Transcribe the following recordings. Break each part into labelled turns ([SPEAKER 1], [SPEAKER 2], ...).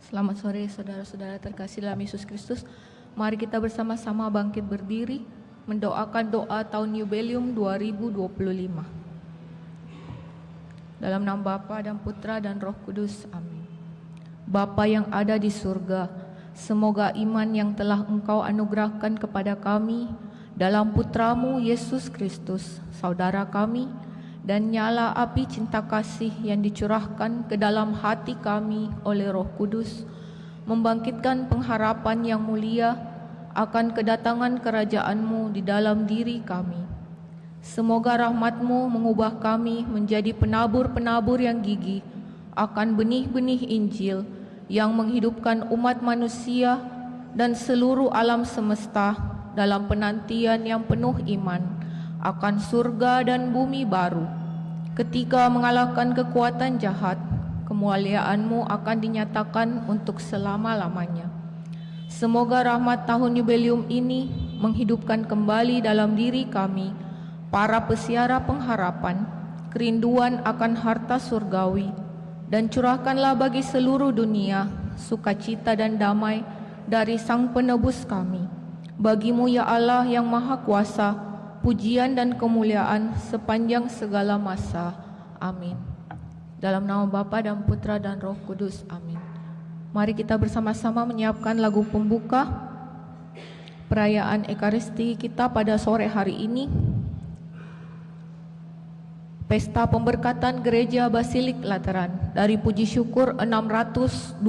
[SPEAKER 1] Selamat sore saudara-saudara terkasih dalam Yesus Kristus. Mari kita bersama-sama bangkit berdiri mendoakan doa tahun Jubileum 2025. Dalam nama Bapa dan Putra dan Roh Kudus. Amin. Bapa yang ada di surga, semoga iman yang telah Engkau anugerahkan kepada kami dalam Putramu Yesus Kristus, saudara kami, dan nyala api cinta kasih yang dicurahkan ke dalam hati kami oleh Roh Kudus, membangkitkan pengharapan yang mulia akan kedatangan kerajaan-Mu di dalam diri kami. Semoga rahmat-Mu mengubah kami menjadi penabur-penabur yang gigih akan benih-benih Injil yang menghidupkan umat manusia dan seluruh alam semesta dalam penantian yang penuh iman akan surga dan bumi baru. Ketika mengalahkan kekuatan jahat, kemuliaan-Mu akan dinyatakan untuk selama-lamanya. Semoga rahmat tahun Jubileum ini menghidupkan kembali dalam diri kami para pesiara pengharapan, kerinduan akan harta surgawi, dan curahkanlah bagi seluruh dunia sukacita dan damai dari Sang Penebus kami. Bagi-Mu ya Allah yang Maha Kuasa, pujian dan kemuliaan sepanjang segala masa. Amin. Dalam nama Bapa dan Putra dan Roh Kudus. Amin. Mari kita bersama-sama menyiapkan lagu pembuka perayaan Ekaristi kita pada sore hari ini. Pesta Pemberkatan Gereja Basilik Lateran dari Puji Syukur 620.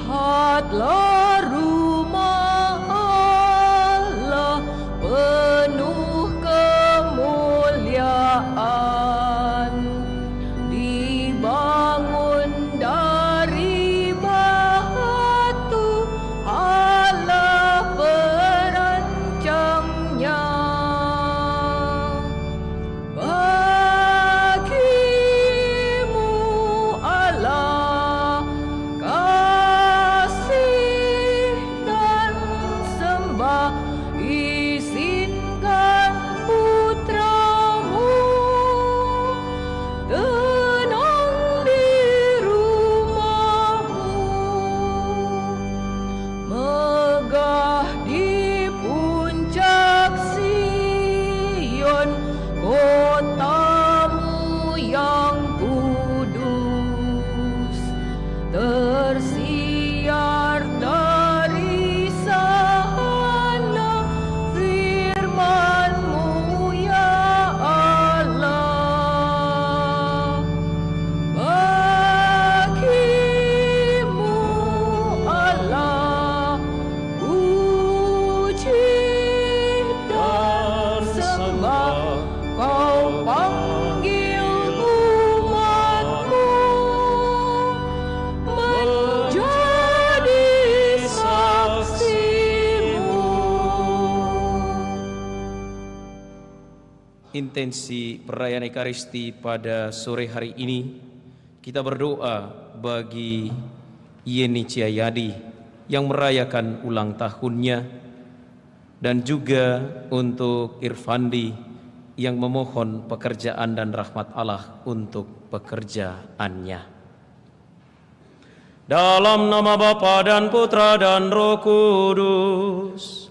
[SPEAKER 1] Lihatlah rumah Allah penuh kemuliaan, dibangun dari batu, Allah perancangnya. Bagimu Allah kasih dan sembah, izinkan putramu tenang di rumahmu, megah di puncak Sion, kotamu yang kudus, tersiar dari sana firman-Mu ya Allah. Bagimu Allah puji dan sembah, Kau panggil umat-Mu menjadi saksi-Mu.
[SPEAKER 2] Intensi perayaan Ekaristi pada sore hari ini, kita berdoa bagi Yeni Ciayadi yang merayakan ulang tahunnya, dan juga untuk Irfandi yang memohon pekerjaan dan rahmat Allah untuk pekerjaannya. Dalam nama Bapa dan Putra dan Roh Kudus.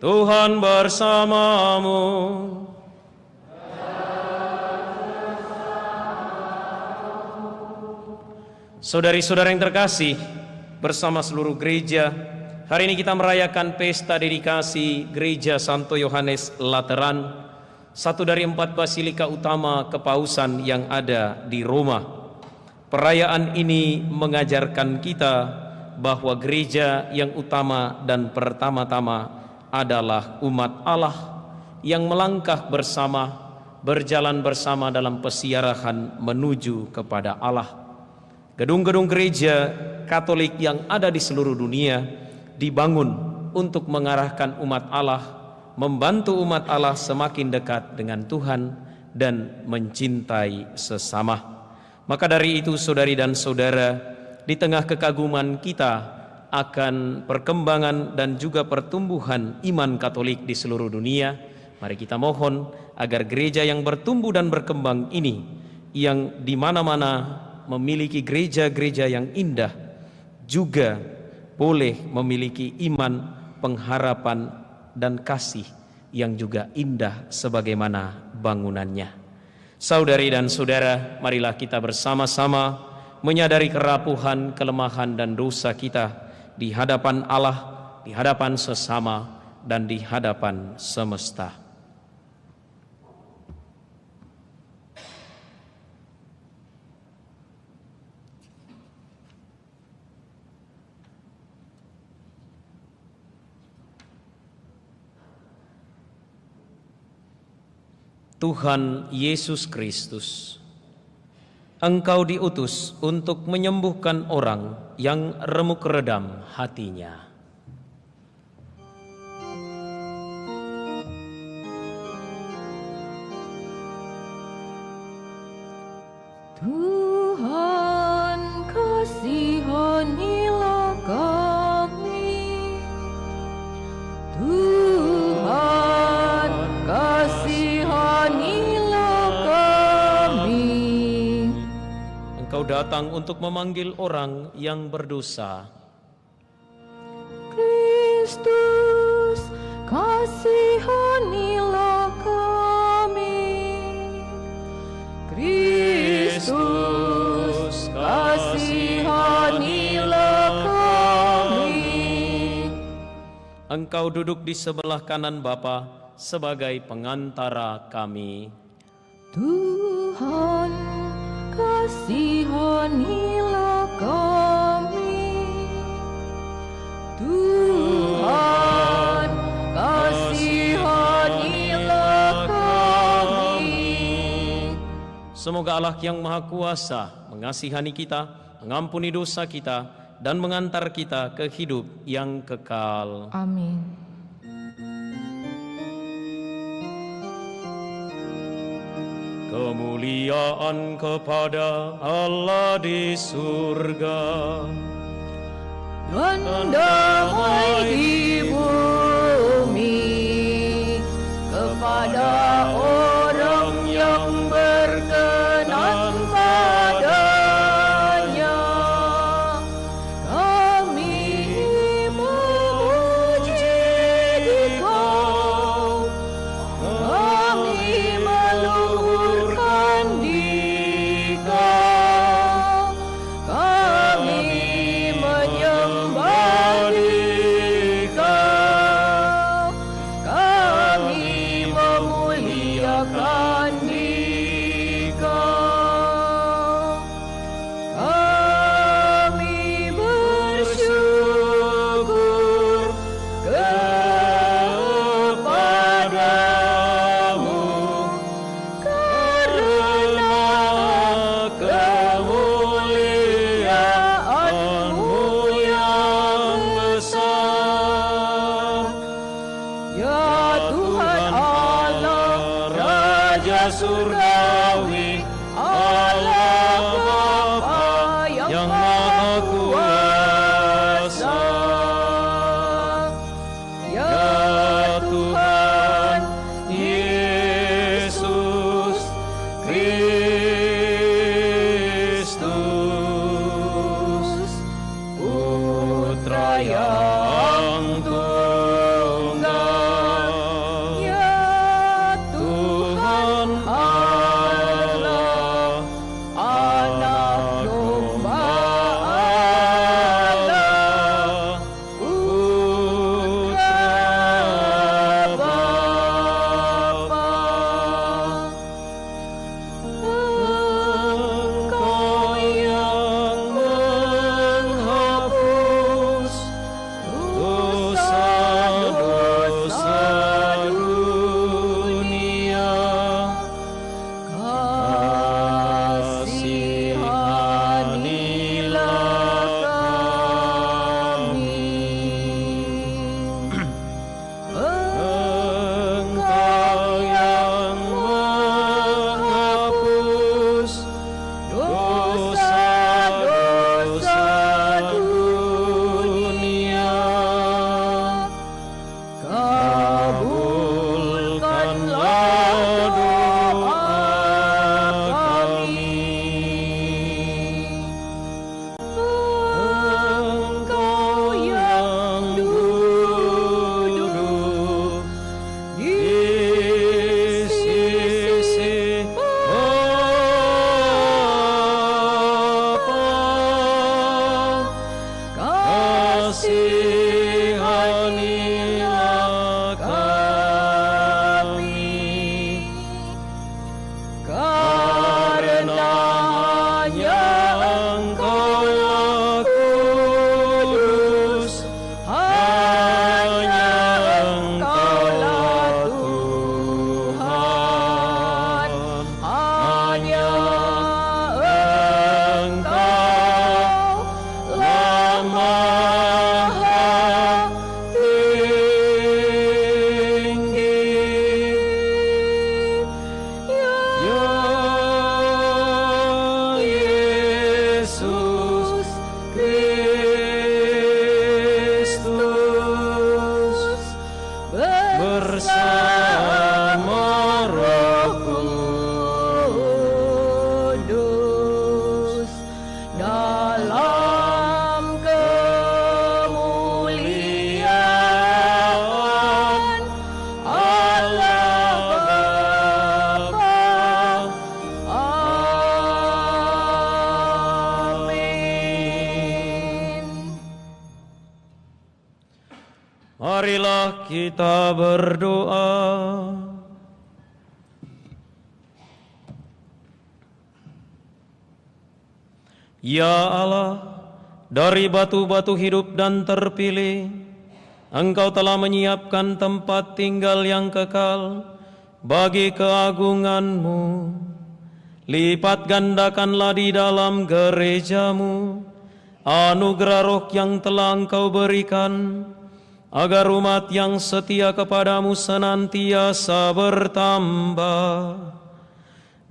[SPEAKER 2] Tuhan bersamamu. Saudari-saudara yang terkasih, bersama seluruh gereja, hari ini kita merayakan pesta dedikasi Gereja Santo Yohanes Lateran, satu dari 4 basilika utama kepausan yang ada di Roma. Perayaan ini mengajarkan kita bahwa gereja yang utama dan pertama-tama adalah umat Allah yang melangkah bersama, berjalan bersama dalam pesiarahan menuju kepada Allah. Gedung-gedung gereja Katolik yang ada di seluruh dunia dibangun untuk mengarahkan umat Allah, membantu umat Allah semakin dekat dengan Tuhan dan mencintai sesama. Maka dari itu saudari dan saudara, di tengah kekaguman kita akan perkembangan dan juga pertumbuhan iman Katolik di seluruh dunia, mari kita mohon agar gereja yang bertumbuh dan berkembang ini, yang di mana-mana memiliki gereja-gereja yang indah, juga boleh memiliki iman, pengharapan, dan kasih yang juga indah sebagaimana bangunannya. Saudari dan saudara, marilah kita bersama-sama menyadari kerapuhan, kelemahan, dan dosa kita di hadapan Allah, di hadapan sesama, dan di hadapan semesta. Tuhan Yesus Kristus, Engkau diutus untuk menyembuhkan orang yang remuk redam hatinya.
[SPEAKER 1] Tuhan, kasihanilah kami. Tuhan, kasihanilah kami.
[SPEAKER 2] Engkau datang untuk memanggil orang yang berdosa.
[SPEAKER 1] Kristus, kasihanilah kami. Kristus, kasihanilah kami.
[SPEAKER 2] Engkau duduk di sebelah kanan Bapa sebagai pengantara kami.
[SPEAKER 1] Tuhan, kasihanilah kami. Tuhan, kasihanilah kami.
[SPEAKER 2] Semoga Allah yang Maha Kuasa mengasihani kita, mengampuni dosa kita, dan mengantar kita ke hidup yang kekal.
[SPEAKER 1] Amin.
[SPEAKER 2] Kemuliaan kepada Allah di surga
[SPEAKER 1] Dan damai di bumi kepada orang yang berkenan padanya. Kami memuji Dikau, kami meluhurkan Dikau, kami menyembah Dikau, kami memuliakan Dikau, kami bersyukur kepadamu karena kemuliaan-Mu yang besar. Ya Tuhan Allah, Raja Surgawi, Allah Bapa yang Maha Kuasa. Ya Tuhan Yesus Kristus, Putra yang tunggal. Ya Tuhan Allah,
[SPEAKER 2] kita berdoa. Ya Allah, dari batu-batu hidup dan terpilih, Engkau telah menyiapkan tempat tinggal yang kekal bagi keagungan-Mu. Lipat gandakanlah di dalam gereja-Mu anugerah roh yang telah Engkau berikan, agar umat yang setia kepadamu senantiasa bertambah.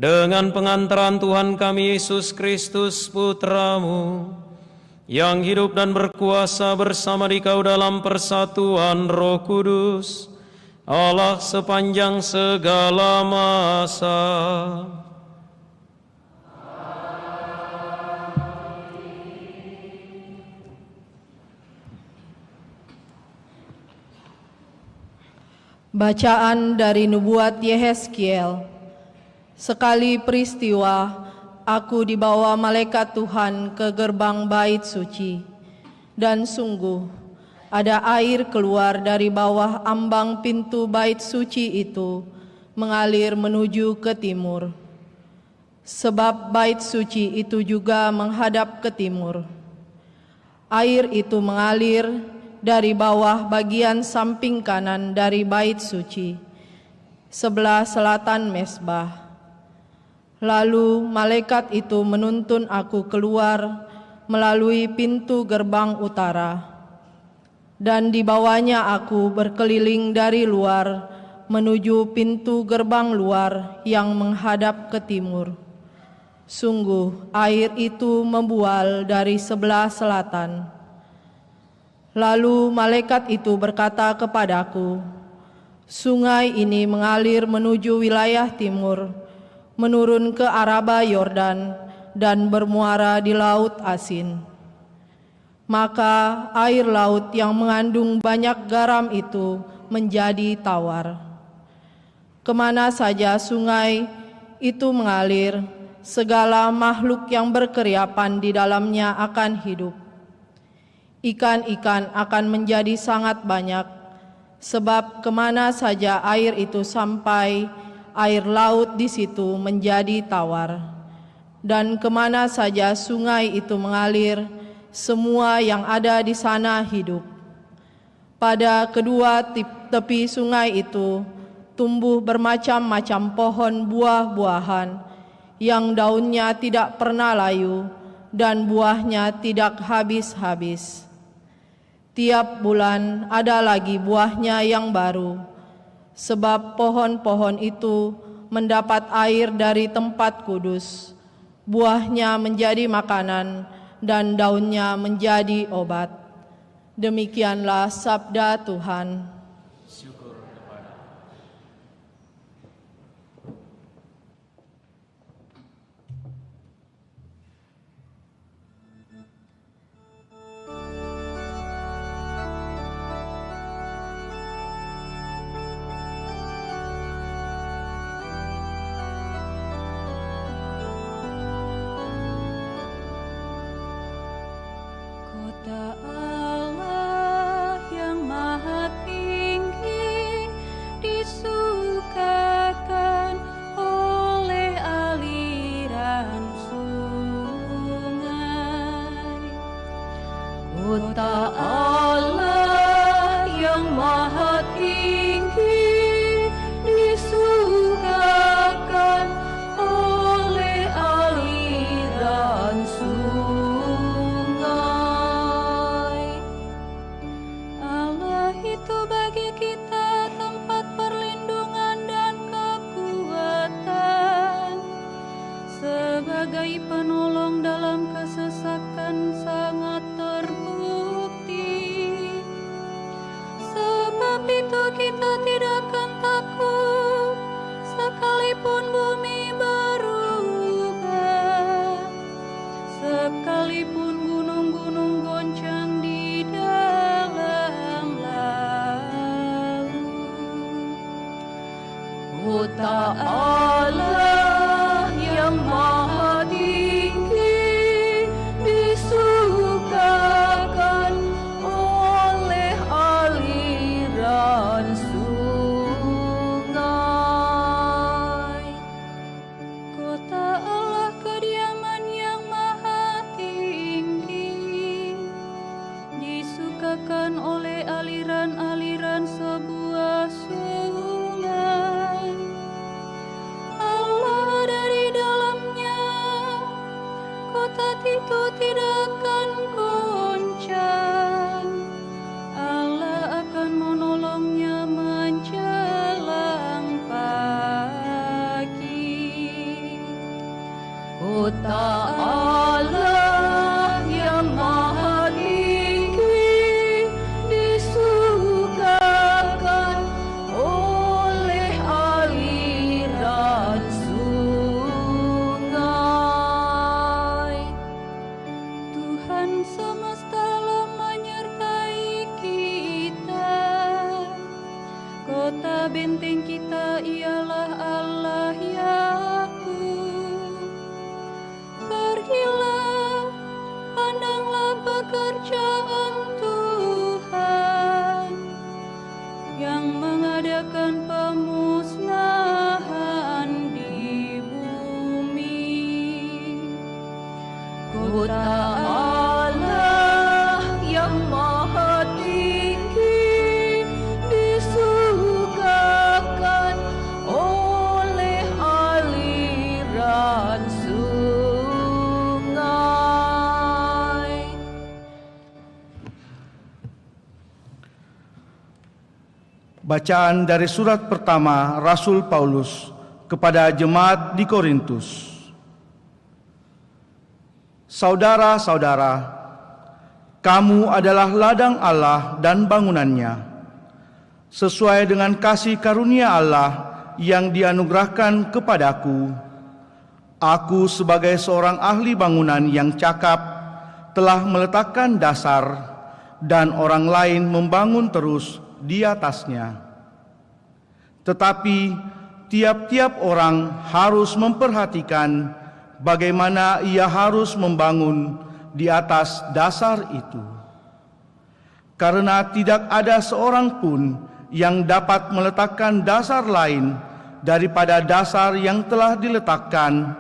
[SPEAKER 2] Dengan pengantaran Tuhan kami Yesus Kristus Putramu, yang hidup dan berkuasa bersama Dikau dalam persatuan Roh Kudus, Allah sepanjang segala masa.
[SPEAKER 3] Bacaan dari Nubuat Yehezkiel. Sekali peristiwa, aku dibawa malaikat Tuhan ke gerbang bait suci, dan sungguh ada air keluar dari bawah ambang pintu bait suci itu, mengalir menuju ke timur. Sebab bait suci itu juga menghadap ke timur. Air itu mengalir dari bawah bagian samping kanan dari bait suci, sebelah selatan mezbah. Lalu malaikat itu menuntun aku keluar melalui pintu gerbang utara, dan dibawanya aku berkeliling dari luar menuju pintu gerbang luar yang menghadap ke timur. Sungguh air itu membual dari sebelah selatan. Lalu malaikat itu berkata kepadaku, sungai ini mengalir menuju wilayah timur, menurun ke Araba Yordan dan bermuara di Laut Asin. Maka air laut yang mengandung banyak garam itu menjadi tawar. Kemana saja sungai itu mengalir, segala makhluk yang berkeriapan di dalamnya akan hidup. Ikan-ikan akan menjadi sangat banyak, sebab kemana saja air itu sampai, air laut di situ menjadi tawar, dan kemana saja sungai itu mengalir, semua yang ada di sana hidup. Pada kedua tepi sungai itu tumbuh bermacam-macam pohon buah-buahan, yang daunnya tidak pernah layu dan buahnya tidak habis-habis. Tiap bulan ada lagi buahnya yang baru, sebab pohon-pohon itu mendapat air dari tempat kudus, buahnya menjadi makanan dan daunnya menjadi obat. Demikianlah sabda Tuhan.
[SPEAKER 2] Syukur kepada
[SPEAKER 4] Kota Allah yang maha tinggi disukakan oleh aliran sungai. Kota Allah yang maha tinggi disukakan oleh aliran sungai. Itu bagi kita tempat perlindungan dan kekuatan, sebagai penolong dalam kesesakan sangat terbukti. Sebab itu kita tidak akan takut, sekalipun bumi berubah, sekalipun gunung-gunung goncang di dalam laut. Kota Allah yang maha tinggi disukakan oleh aliran Kota Allah yang maha tinggi disukakan oleh aliran sungai. Tuhan semesta menyertai kita. Kota benteng kita ialah Allah Yakub. Pergilah, pandanglah pekerjaan Tuhan yang mengadakan pemusnahan di bumi. Kota Allah yang maha tinggi disukakan oleh aliran sungai.
[SPEAKER 5] Bacaan dari surat pertama Rasul Paulus kepada jemaat di Korintus. Saudara-saudara, kamu adalah ladang Allah dan bangunannya, sesuai dengan kasih karunia Allah yang dianugerahkan kepadaku. Aku sebagai seorang ahli bangunan yang cakap telah meletakkan dasar, dan orang lain membangun terus di atasnya. Tetapi tiap-tiap orang harus memperhatikan bagaimana ia harus membangun di atas dasar itu. Karena tidak ada seorang pun yang dapat meletakkan dasar lain daripada dasar yang telah diletakkan,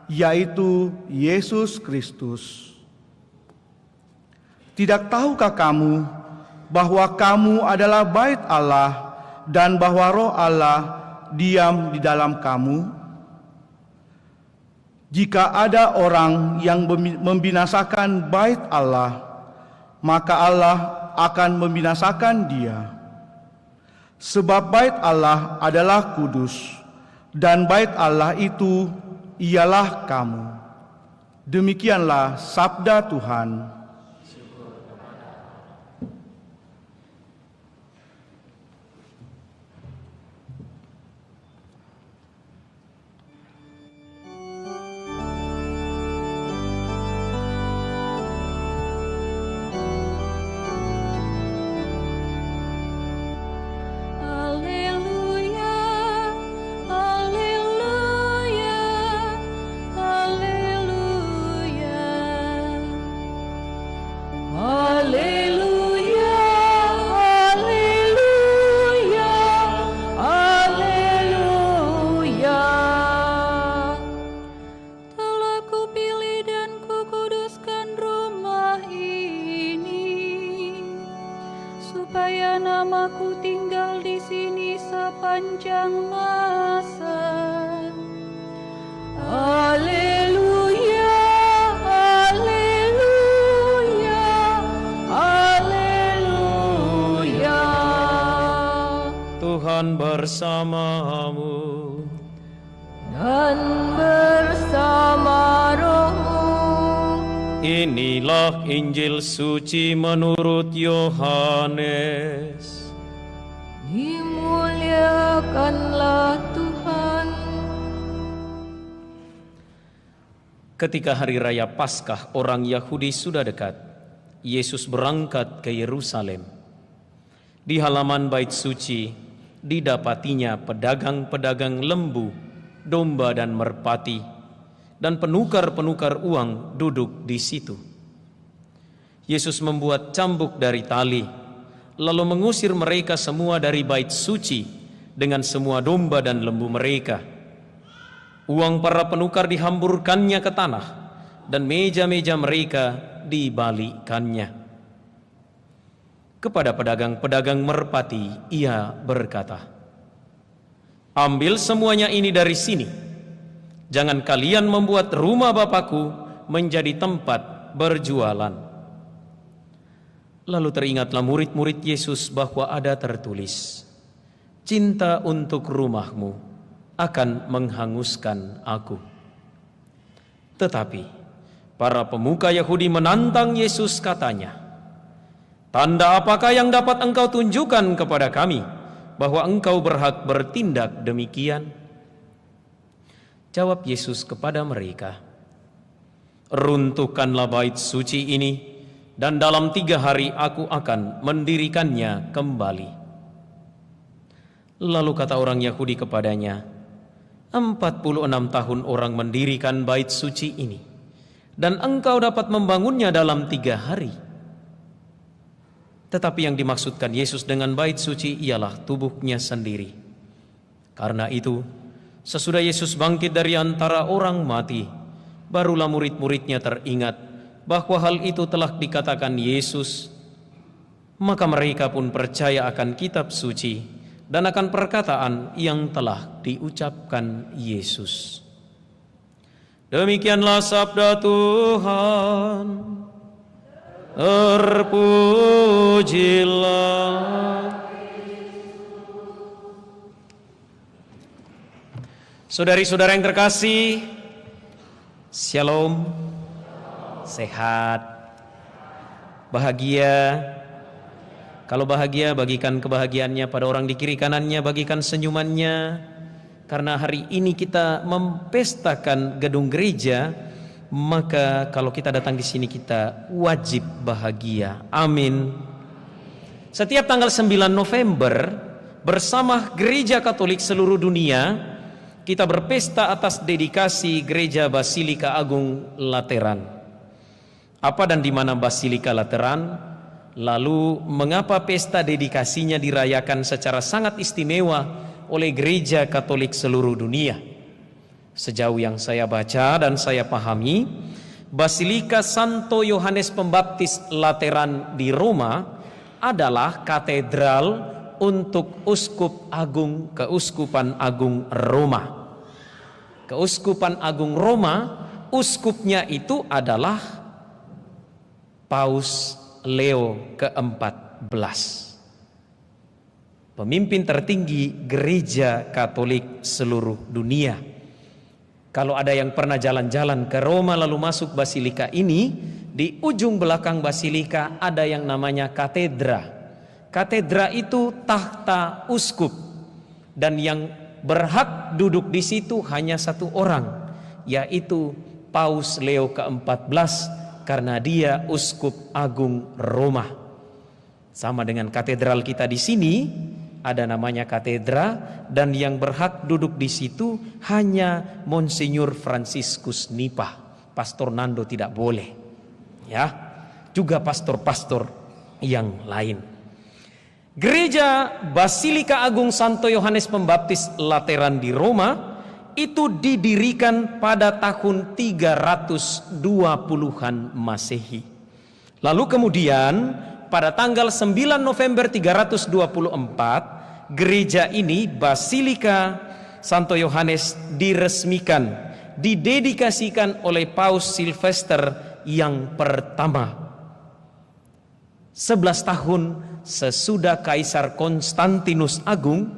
[SPEAKER 5] yaitu Yesus Kristus. Tidak tahukah kamu bahwa kamu adalah bait Allah dan bahwa Roh Allah diam di dalam kamu? Jika ada orang yang membinasakan bait Allah, maka Allah akan membinasakan dia. Sebab bait Allah adalah kudus, dan bait Allah itu ialah kamu. Demikianlah sabda Tuhan.
[SPEAKER 4] namaku tinggal di sini sepanjang masa. Haleluya, haleluya, haleluya.
[SPEAKER 2] Tuhan bersamamu
[SPEAKER 4] Dan bersama rohmu.
[SPEAKER 2] Inilah Injil suci menurut Yohanes.
[SPEAKER 4] Dimuliakanlah Tuhan.
[SPEAKER 2] Ketika hari raya Paskah orang Yahudi sudah dekat, Yesus berangkat ke Yerusalem. Di halaman bait suci didapatinya pedagang-pedagang lembu, domba dan merpati, dan penukar-penukar uang duduk di situ. Yesus membuat cambuk dari tali, lalu mengusir mereka semua dari bait suci dengan semua domba dan lembu mereka. Uang para penukar dihamburkannya ke tanah, dan meja-meja mereka dibalikkannya. Kepada pedagang-pedagang merpati, ia berkata, "Ambil semuanya ini dari sini. Jangan kalian membuat rumah Bapakku menjadi tempat berjualan." Lalu teringatlah murid-murid Yesus bahwa ada tertulis, "Cinta untuk rumahmu akan menghanguskan aku." Tetapi para pemuka Yahudi menantang Yesus, katanya, "Tanda apakah yang dapat engkau tunjukkan kepada kami bahwa engkau berhak bertindak demikian?" Jawab Yesus kepada mereka, "Runtuhkanlah bait suci ini, dan dalam 3 hari aku akan mendirikannya kembali." Lalu kata orang Yahudi kepadanya, 46 tahun orang mendirikan bait suci ini, dan engkau dapat membangunnya dalam 3 hari. Tetapi yang dimaksudkan Yesus dengan bait suci ialah tubuhnya sendiri. Karena itu, sesudah Yesus bangkit dari antara orang mati, barulah murid-muridnya teringat bahwa hal itu telah dikatakan Yesus. Maka mereka pun percaya akan kitab suci dan akan perkataan yang telah diucapkan Yesus. Demikianlah sabda Tuhan. Terpujilah. Saudari-saudara yang terkasih, Shalom, sehat, bahagia. Kalau bahagia, bagikan kebahagiaannya pada orang di kiri kanannya, bagikan senyumannya. Karena hari ini kita mempestakan gedung gereja, maka kalau kita datang di sini kita wajib bahagia. Amin. Setiap tanggal 9 November bersama Gereja Katolik seluruh dunia, kita berpesta atas dedikasi Gereja Basilika Agung Lateran. Apa dan di mana Basilika Lateran? Lalu mengapa pesta dedikasinya dirayakan secara sangat istimewa oleh Gereja Katolik seluruh dunia? Sejauh yang saya baca dan saya pahami, Basilika Santo Yohanes Pembaptis Lateran di Roma adalah katedral untuk Uskup Agung Keuskupan Agung Roma. Keuskupan Agung Roma, uskupnya itu adalah Paus Leo ke-14, pemimpin tertinggi Gereja Katolik seluruh dunia. Kalau ada yang pernah jalan-jalan ke Roma lalu masuk Basilika ini, di ujung belakang Basilika ada yang namanya katedra. Katedra itu tahta uskup, dan yang berhak duduk di situ hanya satu orang, yaitu Paus Leo ke-14, karena dia uskup agung Roma. Sama dengan katedral kita di sini, ada namanya katedra, dan yang berhak duduk di situ hanya Monsinyur Franciscus Nipa. Pastor Nando tidak boleh, ya. Juga pastor-pastor yang lain. Gereja Basilika Agung Santo Yohanes Pembaptis Lateran di Roma itu didirikan pada tahun 320-an Masehi. Lalu kemudian pada tanggal 9 November 324, gereja ini Basilika Santo Yohanes diresmikan, didedikasikan oleh Paus Silvester yang pertama. 11 tahun sesudah Kaisar Konstantinus Agung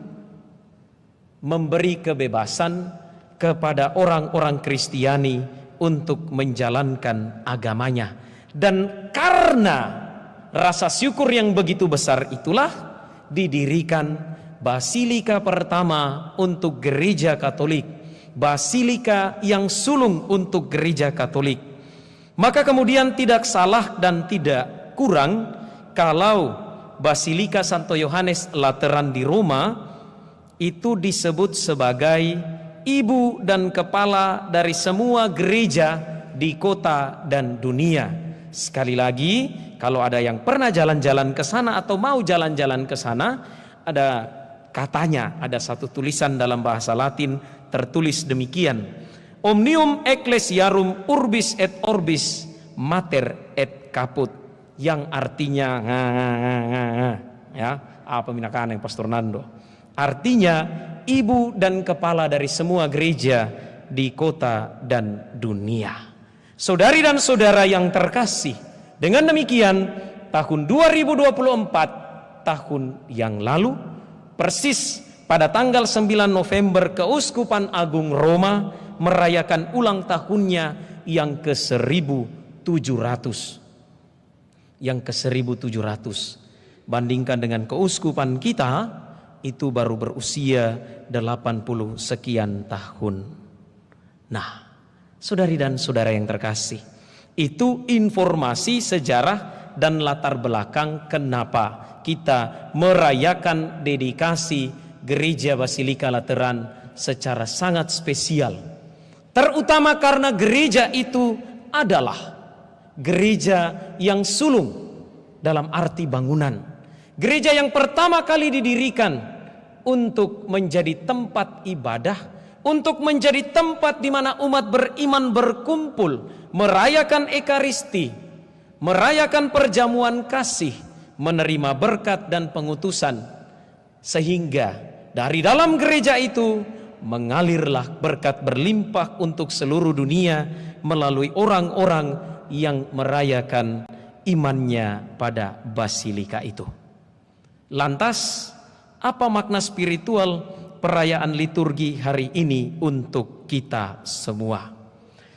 [SPEAKER 2] memberi kebebasan kepada orang-orang Kristiani untuk menjalankan agamanya. Dan karena rasa syukur yang begitu besar itulah didirikan Basilika pertama untuk Gereja Katolik, Basilika yang sulung untuk Gereja Katolik. Maka kemudian tidak salah dan tidak kurang kalau Basilika Santo Yohanes Lateran di Roma itu disebut sebagai ibu dan kepala dari semua gereja di kota dan dunia. Sekali lagi, kalau ada yang pernah jalan-jalan ke sana atau mau jalan-jalan ke sana, ada katanya, ada satu tulisan dalam bahasa Latin tertulis demikian: Omnium Ecclesiarum Urbis et Orbis Mater et Caput, yang artinya ya, apa minakan yang Pastor Nando? Artinya ibu dan kepala dari semua gereja di kota dan dunia. Saudari dan saudara yang terkasih, dengan demikian tahun 2024, tahun yang lalu, persis pada tanggal 9 November Keuskupan Agung Roma merayakan ulang tahunnya yang ke-1700. Yang ke-1700. Bandingkan dengan keuskupan kita, itu baru berusia 80 sekian tahun. Nah, saudari dan saudara yang terkasih, itu informasi sejarah dan latar belakang kenapa kita merayakan dedikasi Gereja Basilika Lateran secara sangat spesial. Terutama karena gereja itu adalah gereja yang sulung dalam arti bangunan. Gereja yang pertama kali didirikan untuk menjadi tempat ibadah, untuk menjadi tempat di mana umat beriman berkumpul, merayakan Ekaristi, merayakan perjamuan kasih, menerima berkat dan pengutusan. Sehingga dari dalam gereja itu mengalirlah berkat berlimpah untuk seluruh dunia melalui orang-orang yang merayakan imannya pada basilika itu. Lantas, apa makna spiritual perayaan liturgi hari ini untuk kita semua?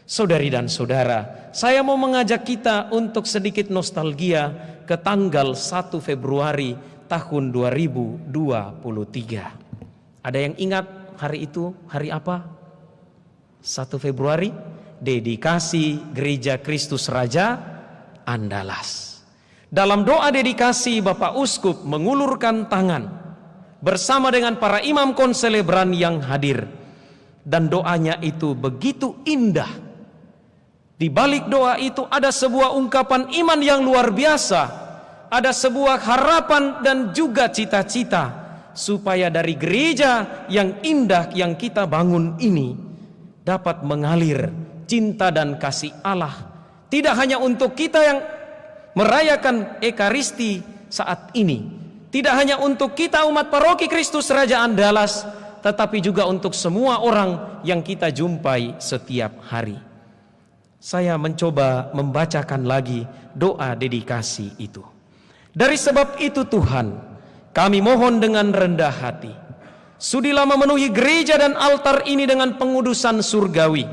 [SPEAKER 2] Saudari dan saudara, saya mau mengajak kita untuk sedikit nostalgia ke tanggal 1 Februari tahun 2023. Ada yang ingat hari itu? Hari apa? 1 Februari? Dedikasi Gereja Kristus Raja Andalas. Dalam doa dedikasi, Bapak Uskup mengulurkan tangan bersama dengan para imam konselebran yang hadir, dan doanya itu begitu indah. Di balik doa itu ada sebuah ungkapan iman yang luar biasa, ada sebuah harapan dan juga cita-cita supaya dari gereja yang indah yang kita bangun ini dapat mengalir cinta dan kasih Allah, tidak hanya untuk kita yang merayakan Ekaristi saat ini, tidak hanya untuk kita umat paroki Kristus Raja Andalas, tetapi juga untuk semua orang yang kita jumpai setiap hari. Saya mencoba membacakan lagi doa dedikasi itu. Dari sebab itu Tuhan, kami mohon dengan rendah hati, sudilah memenuhi gereja dan altar ini dengan pengudusan surgawi,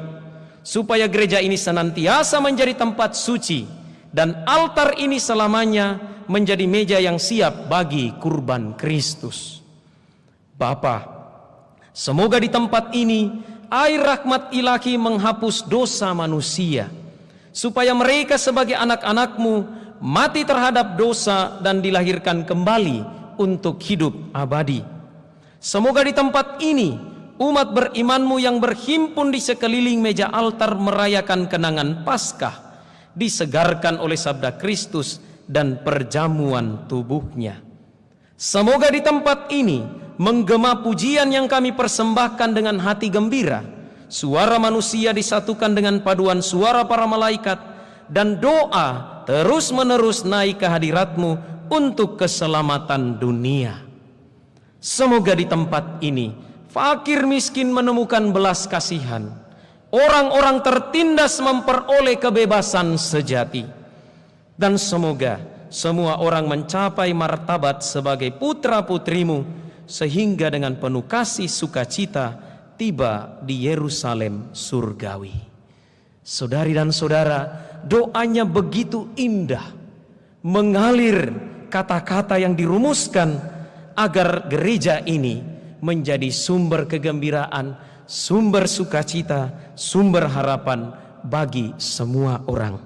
[SPEAKER 2] supaya gereja ini senantiasa menjadi tempat suci dan altar ini selamanya menjadi meja yang siap bagi kurban Kristus. Bapa, semoga di tempat ini air rahmat ilahi menghapus dosa manusia, supaya mereka sebagai anak-anak-Mu mati terhadap dosa dan dilahirkan kembali untuk hidup abadi. Semoga di tempat ini umat beriman-Mu yang berhimpun di sekeliling meja altar merayakan kenangan Paskah disegarkan oleh sabda Kristus dan perjamuan tubuhnya. Semoga di tempat ini menggema pujian yang kami persembahkan dengan hati gembira, suara manusia disatukan dengan paduan suara para malaikat, dan doa terus menerus naik ke hadirat-Mu untuk keselamatan dunia. Semoga di tempat ini fakir miskin menemukan belas kasihan, orang-orang tertindas memperoleh kebebasan sejati, dan semoga semua orang mencapai martabat sebagai putra-putri-Mu, sehingga dengan penuh kasih sukacita tiba di Yerusalem surgawi. Saudari dan saudara, doanya begitu indah, mengalir kata-kata yang dirumuskan agar gereja ini menjadi sumber kegembiraan, sumber sukacita, sumber harapan bagi semua orang.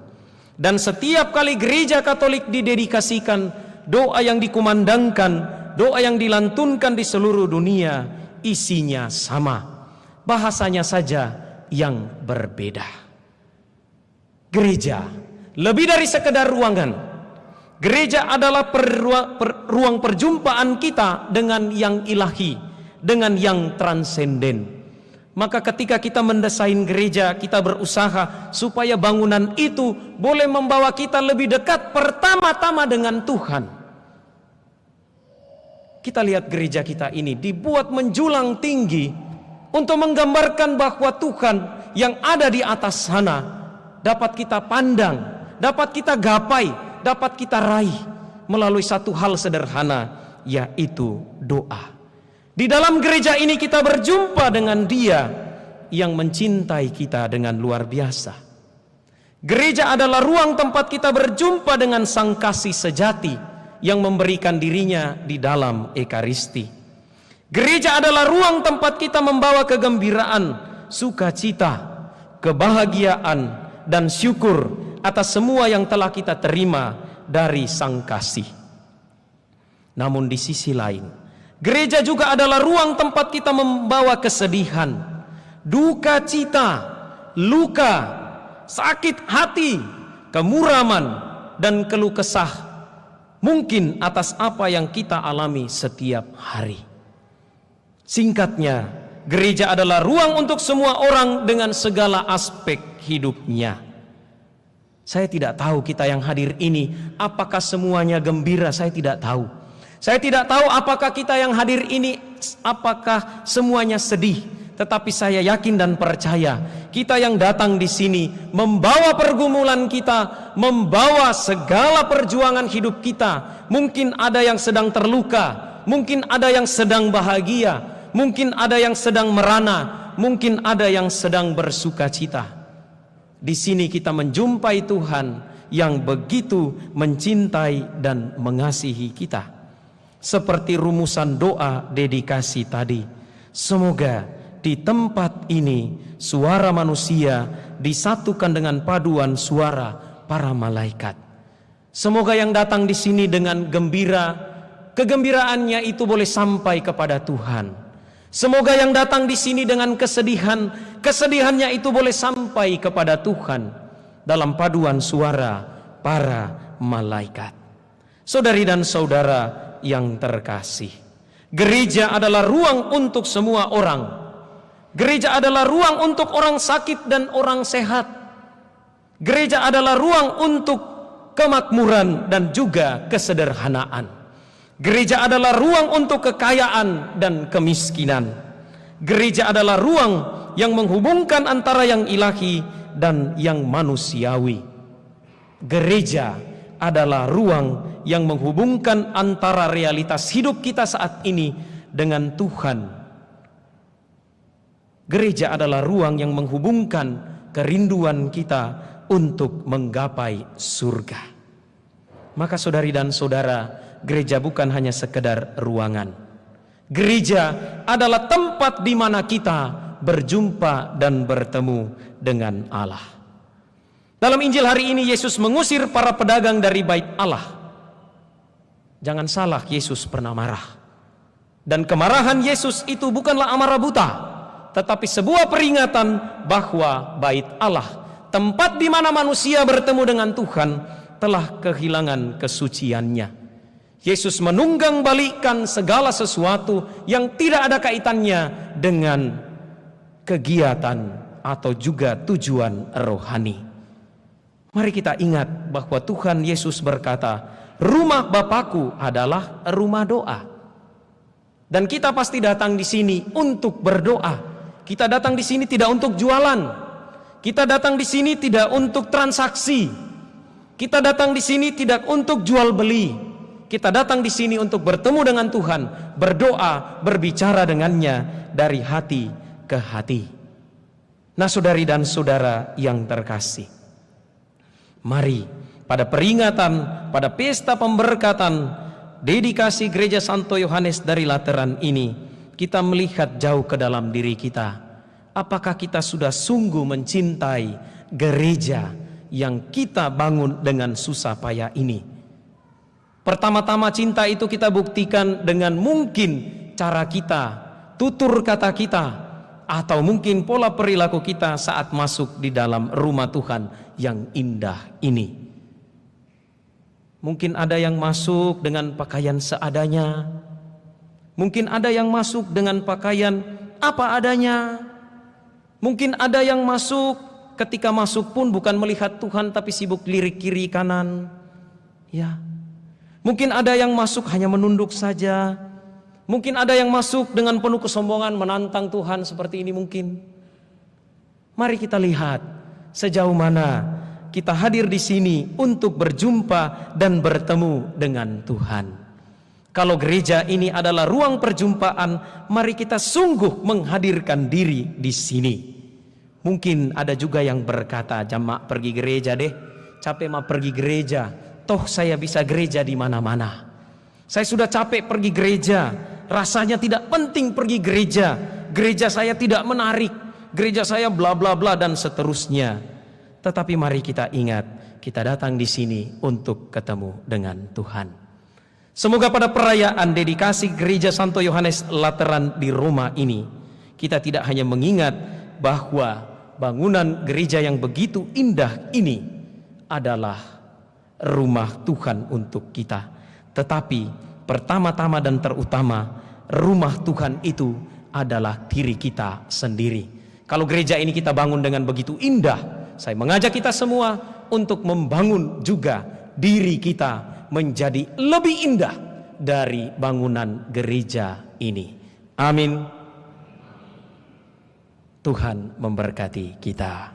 [SPEAKER 2] Dan setiap kali gereja Katolik didedikasikan, doa yang dikumandangkan, doa yang dilantunkan di seluruh dunia, isinya sama, bahasanya saja yang berbeda. Gereja lebih dari sekedar ruangan. Gereja adalah ruang perjumpaan kita dengan yang ilahi, dengan yang transenden. Maka ketika kita mendesain gereja, kita berusaha supaya bangunan itu boleh membawa kita lebih dekat pertama-tama dengan Tuhan. Kita lihat gereja kita ini dibuat menjulang tinggi untuk menggambarkan bahwa Tuhan yang ada di atas sana dapat kita pandang, dapat kita gapai, dapat kita raih melalui satu hal sederhana, yaitu doa. Di dalam gereja ini kita berjumpa dengan Dia yang mencintai kita dengan luar biasa. Gereja adalah ruang tempat kita berjumpa dengan Sang Kasih sejati yang memberikan dirinya di dalam Ekaristi. Gereja adalah ruang tempat kita membawa kegembiraan, sukacita, kebahagiaan, dan syukur atas semua yang telah kita terima dari Sang Kasih. Namun di sisi lain, gereja juga adalah ruang tempat kita membawa kesedihan, duka cita, luka, sakit hati, kemuraman, dan keluh kesah, mungkin atas apa yang kita alami setiap hari. Singkatnya, gereja adalah ruang untuk semua orang dengan segala aspek hidupnya. Saya tidak tahu kita yang hadir ini apakah semuanya gembira, saya tidak tahu. Saya tidak tahu apakah kita yang hadir ini apakah semuanya sedih. Tetapi saya yakin dan percaya kita yang datang di sini membawa pergumulan kita, membawa segala perjuangan hidup kita. Mungkin ada yang sedang terluka, mungkin ada yang sedang bahagia, mungkin ada yang sedang merana, mungkin ada yang sedang bersuka cita. Di sini kita menjumpai Tuhan yang begitu mencintai dan mengasihi kita. Seperti rumusan doa dedikasi tadi, semoga di tempat ini suara manusia disatukan dengan paduan suara para malaikat. Semoga yang datang di sini dengan gembira, kegembiraannya itu boleh sampai kepada Tuhan. Semoga yang datang di sini dengan kesedihan, kesedihannya itu boleh sampai kepada Tuhan dalam paduan suara para malaikat. Saudari dan saudara yang terkasih, gereja adalah ruang untuk semua orang. Gereja adalah ruang untuk orang sakit dan orang sehat. Gereja adalah ruang untuk kemakmuran dan juga kesederhanaan. Gereja adalah ruang untuk kekayaan dan kemiskinan. Gereja adalah ruang yang menghubungkan antara yang ilahi dan yang manusiawi. Gereja adalah ruang yang menghubungkan antara realitas hidup kita saat ini dengan Tuhan. Gereja adalah ruang yang menghubungkan kerinduan kita untuk menggapai surga. Maka saudari dan saudara, gereja bukan hanya sekedar ruangan. Gereja adalah tempat di mana kita berjumpa dan bertemu dengan Allah. Dalam Injil hari ini Yesus mengusir para pedagang dari bait Allah. Jangan salah, Yesus pernah marah. Dan kemarahan Yesus itu bukanlah amarah buta, tetapi sebuah peringatan bahwa bait Allah, tempat di mana manusia bertemu dengan Tuhan, telah kehilangan kesuciannya. Yesus menunggang balikan segala sesuatu yang tidak ada kaitannya dengan kegiatan atau juga tujuan rohani. Mari kita ingat bahwa Tuhan Yesus berkata, rumah Bapakku adalah rumah doa. Dan kita pasti datang di sini untuk berdoa. Kita datang di sini tidak untuk jualan. Kita datang di sini tidak untuk transaksi. Kita datang di sini tidak untuk jual beli. Kita datang di sini untuk bertemu dengan Tuhan, berdoa, berbicara dengannya dari hati ke hati. Nah, saudari dan saudara yang terkasih, mari pada peringatan, pada pesta pemberkatan dedikasi Gereja Santo Yohanes dari Lateran ini, kita melihat jauh ke dalam diri kita. Apakah kita sudah sungguh mencintai gereja yang kita bangun dengan susah payah ini? Pertama-tama cinta itu kita buktikan dengan mungkin cara kita, tutur kata kita, atau mungkin pola perilaku kita saat masuk di dalam rumah Tuhan yang indah ini. Mungkin ada yang masuk dengan pakaian seadanya. Mungkin ada yang masuk dengan pakaian apa adanya. Mungkin ada yang masuk, ketika masuk pun bukan melihat Tuhan tapi sibuk lirik kiri kanan. Ya. Mungkin ada yang masuk hanya menunduk saja. Mungkin ada yang masuk dengan penuh kesombongan menantang Tuhan seperti ini mungkin. Mari kita lihat sejauh mana kita hadir di sini untuk berjumpa dan bertemu dengan Tuhan. Kalau gereja ini adalah ruang perjumpaan, mari kita sungguh menghadirkan diri di sini. Mungkin ada juga yang berkata, jamaah pergi gereja deh, capek mah pergi gereja, toh saya bisa gereja di mana-mana. Saya sudah capek pergi gereja, rasanya tidak penting pergi gereja, gereja saya tidak menarik, gereja saya bla bla bla dan seterusnya. Tetapi mari kita ingat, kita datang di sini untuk ketemu dengan Tuhan. Semoga pada perayaan dedikasi Gereja Santo Yohanes Lateran di Roma ini, kita tidak hanya mengingat bahwa bangunan gereja yang begitu indah ini adalah rumah Tuhan untuk kita, tetapi pertama-tama dan terutama rumah Tuhan itu adalah diri kita sendiri. Kalau gereja ini kita bangun dengan begitu indah, saya mengajak kita semua untuk membangun juga diri kita menjadi lebih indah dari bangunan gereja ini. Amin. Tuhan memberkati kita.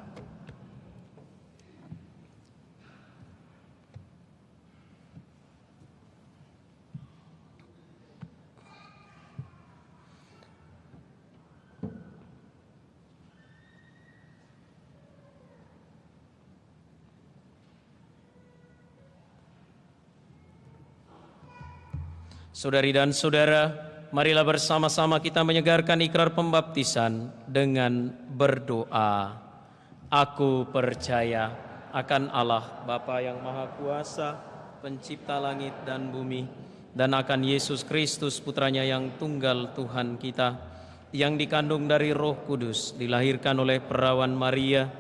[SPEAKER 2] Saudari dan saudara, marilah bersama-sama kita menyegarkan ikrar pembaptisan dengan berdoa. Aku percaya akan Allah Bapa yang Maha Kuasa, pencipta langit dan bumi, dan akan Yesus Kristus putranya yang tunggal Tuhan kita, yang dikandung dari Roh Kudus, dilahirkan oleh perawan Maria,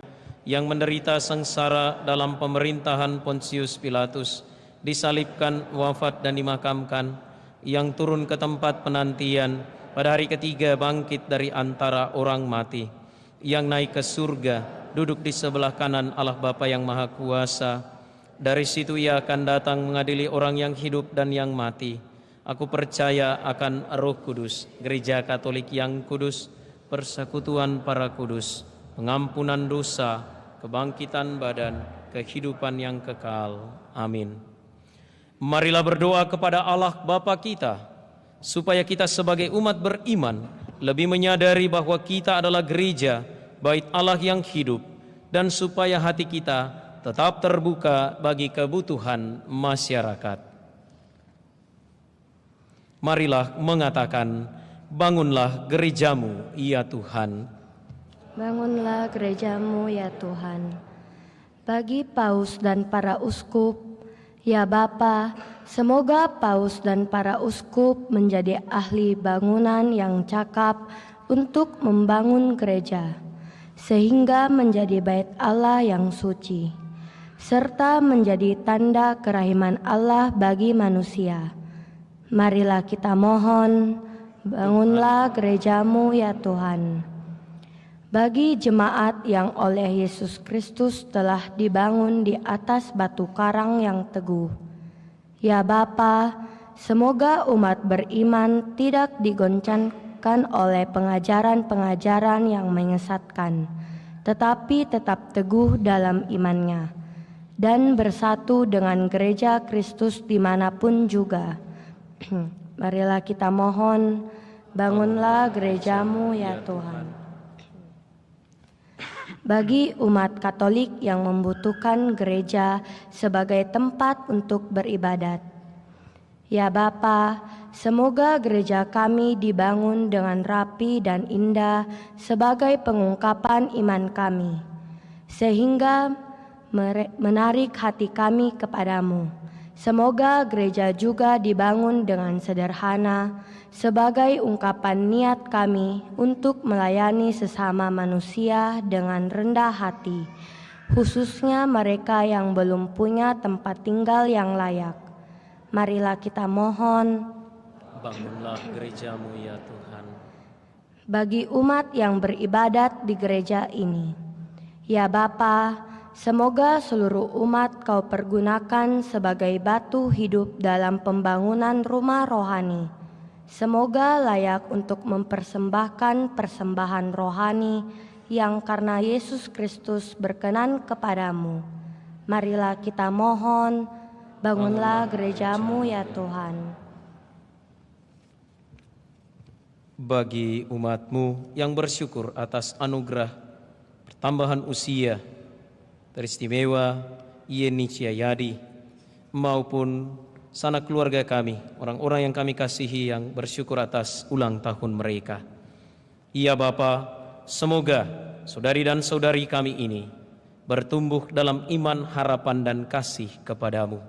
[SPEAKER 2] yang menderita sengsara dalam pemerintahan Pontius Pilatus, disalibkan, wafat dan dimakamkan, yang turun ke tempat penantian, pada hari ketiga bangkit dari antara orang mati, yang naik ke surga, duduk di sebelah kanan Allah Bapa yang Maha Kuasa. Dari situ Ia akan datang mengadili orang yang hidup dan yang mati. Aku percaya akan Roh Kudus, Gereja Katolik yang kudus, persekutuan para kudus, pengampunan dosa, kebangkitan badan, kehidupan yang kekal. Amin. Marilah berdoa kepada Allah Bapa kita, supaya kita sebagai umat beriman lebih menyadari bahwa kita adalah gereja, bait Allah yang hidup, dan supaya hati kita tetap terbuka bagi kebutuhan masyarakat. Marilah mengatakan, bangunlah gerejamu, ya Tuhan.
[SPEAKER 6] Bangunlah gerejamu, ya Tuhan. Bagi Paus dan para uskup, ya Bapa, semoga Paus dan para uskup menjadi ahli bangunan yang cakap untuk membangun gereja, sehingga menjadi bait Allah yang suci, serta menjadi tanda kerahiman Allah bagi manusia. Marilah kita mohon, bangunlah gerejamu, ya Tuhan. Bagi jemaat yang oleh Yesus Kristus telah dibangun di atas batu karang yang teguh, ya Bapa, semoga umat beriman tidak digoncangkan oleh pengajaran-pengajaran yang menyesatkan, tetapi tetap teguh dalam imannya, dan bersatu dengan gereja Kristus dimanapun juga. Marilah kita mohon, bangunlah gerejamu, ya Tuhan. Bagi umat Katolik yang membutuhkan gereja sebagai tempat untuk beribadat, ya Bapa, semoga gereja kami dibangun dengan rapi dan indah sebagai pengungkapan iman kami, sehingga menarik hati kami kepadamu. Semoga gereja juga dibangun dengan sederhana sebagai ungkapan niat kami untuk melayani sesama manusia dengan rendah hati, khususnya mereka yang belum punya tempat tinggal yang layak. Marilah kita mohon,
[SPEAKER 2] bangunlah gerejamu, ya Tuhan.
[SPEAKER 6] Bagi umat yang beribadat di gereja ini, ya Bapa, semoga seluruh umat Kau pergunakan sebagai batu hidup dalam pembangunan rumah rohani. Semoga layak untuk mempersembahkan persembahan rohani yang karena Yesus Kristus berkenan kepadamu. Marilah kita mohon, bangunlah gerejamu, ya Tuhan.
[SPEAKER 2] Bagi umat-Mu yang bersyukur atas anugerah tambahan usia teristimewa Yeni Ciayadi maupun sanak keluarga kami, orang-orang yang kami kasihi yang bersyukur atas ulang tahun mereka. Ya Bapa, semoga saudari dan saudari kami ini bertumbuh dalam iman, harapan dan kasih kepadamu,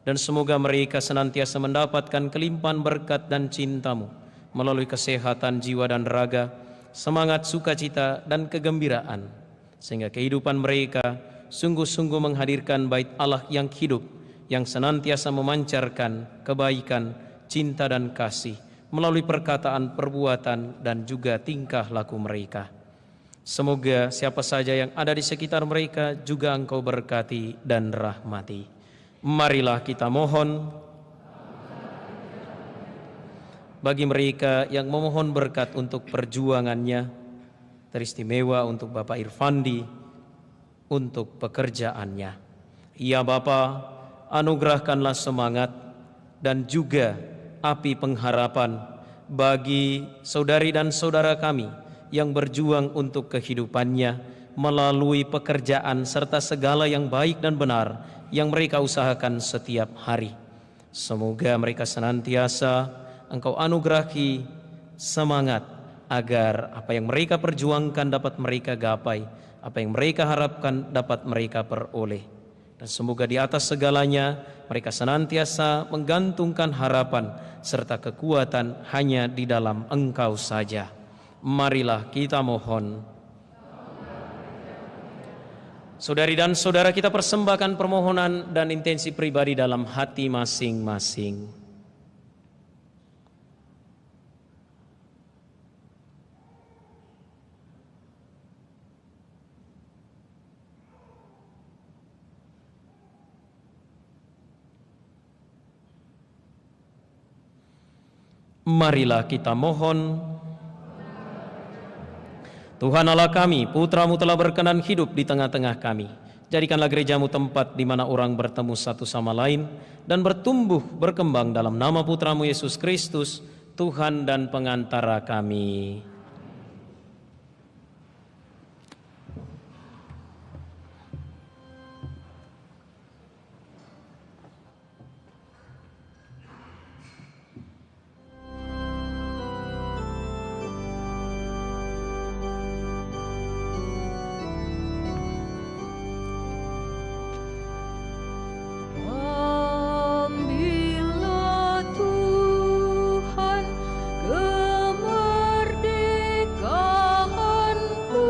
[SPEAKER 2] dan semoga mereka senantiasa mendapatkan kelimpahan berkat dan cintamu melalui kesehatan jiwa dan raga, semangat, sukacita dan kegembiraan, sehingga kehidupan mereka sungguh-sungguh menghadirkan bait Allah yang hidup, yang senantiasa memancarkan kebaikan, cinta dan kasih melalui perkataan, perbuatan dan juga tingkah laku mereka. Semoga siapa saja yang ada di sekitar mereka juga Engkau berkati dan rahmati. Marilah kita mohon bagi mereka yang memohon berkat untuk perjuangannya, teristimewa untuk Bapak Irfandi, untuk pekerjaannya. Ya Bapa, anugerahkanlah semangat dan juga api pengharapan bagi saudari dan saudara kami yang berjuang untuk kehidupannya melalui pekerjaan serta segala yang baik dan benar yang mereka usahakan setiap hari. Semoga mereka senantiasa Engkau anugerahi semangat agar apa yang mereka perjuangkan dapat mereka gapai, apa yang mereka harapkan dapat mereka peroleh. Dan semoga di atas segalanya mereka senantiasa menggantungkan harapan serta kekuatan hanya di dalam Engkau saja. Marilah kita mohon. Saudari dan saudara, kita persembahkan permohonan dan intensi pribadi dalam hati masing-masing. Marilah kita mohon. Tuhan Allah kami, Putra-Mu telah berkenan hidup di tengah-tengah kami. Jadikanlah gereja-Mu tempat di mana orang bertemu satu sama lain dan bertumbuh berkembang dalam nama Putra-Mu Yesus Kristus, Tuhan dan pengantara kami.
[SPEAKER 4] Ambillah Tuhan kemerdekaanku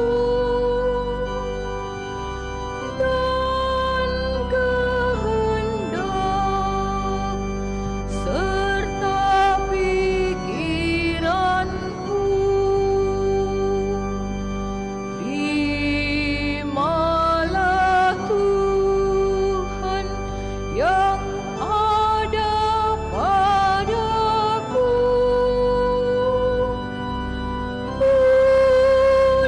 [SPEAKER 4] dan kehendak serta pikiranku. Terimalah Tuhan yang ada padaku.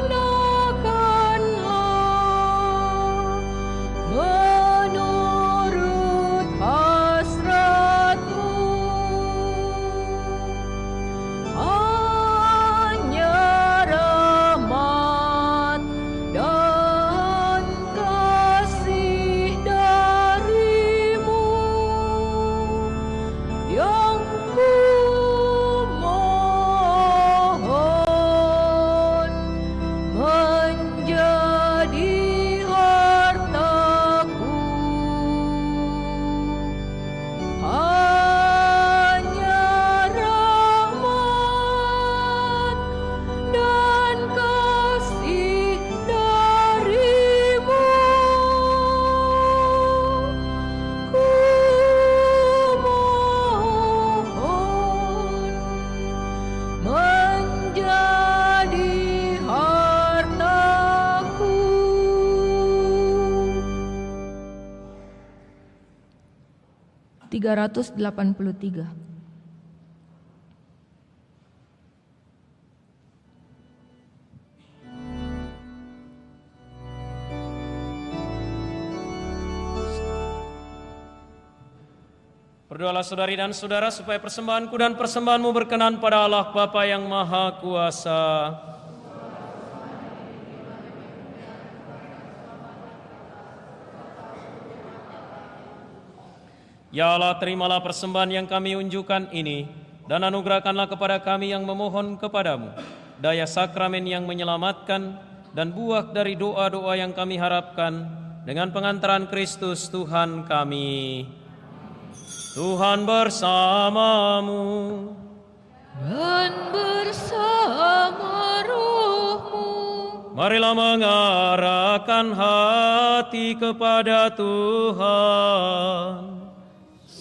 [SPEAKER 4] Gunakanlah menurut hasrat-Mu. Hanya rahmat dan kasih dari-Mu yang ku mohon menjadi hartaku. Hanya rahmat dan kasih dari-Mu ku mohon menjadi hartaku.
[SPEAKER 1] 383.
[SPEAKER 2] Berdoalah saudari dan saudara supaya persembahanku dan persembahanmu berkenan pada Allah Bapa yang Maha Kuasa. Ya Allah, terimalah persembahan yang kami unjukkan ini, dan anugerahkanlah kepada kami yang memohon kepadamu daya sakramen yang menyelamatkan dan buah dari doa-doa yang kami harapkan dengan pengantaran Kristus Tuhan kami. Tuhan bersamamu
[SPEAKER 4] dan bersama rohmu.
[SPEAKER 2] Marilah mengarahkan hati kepada Tuhan.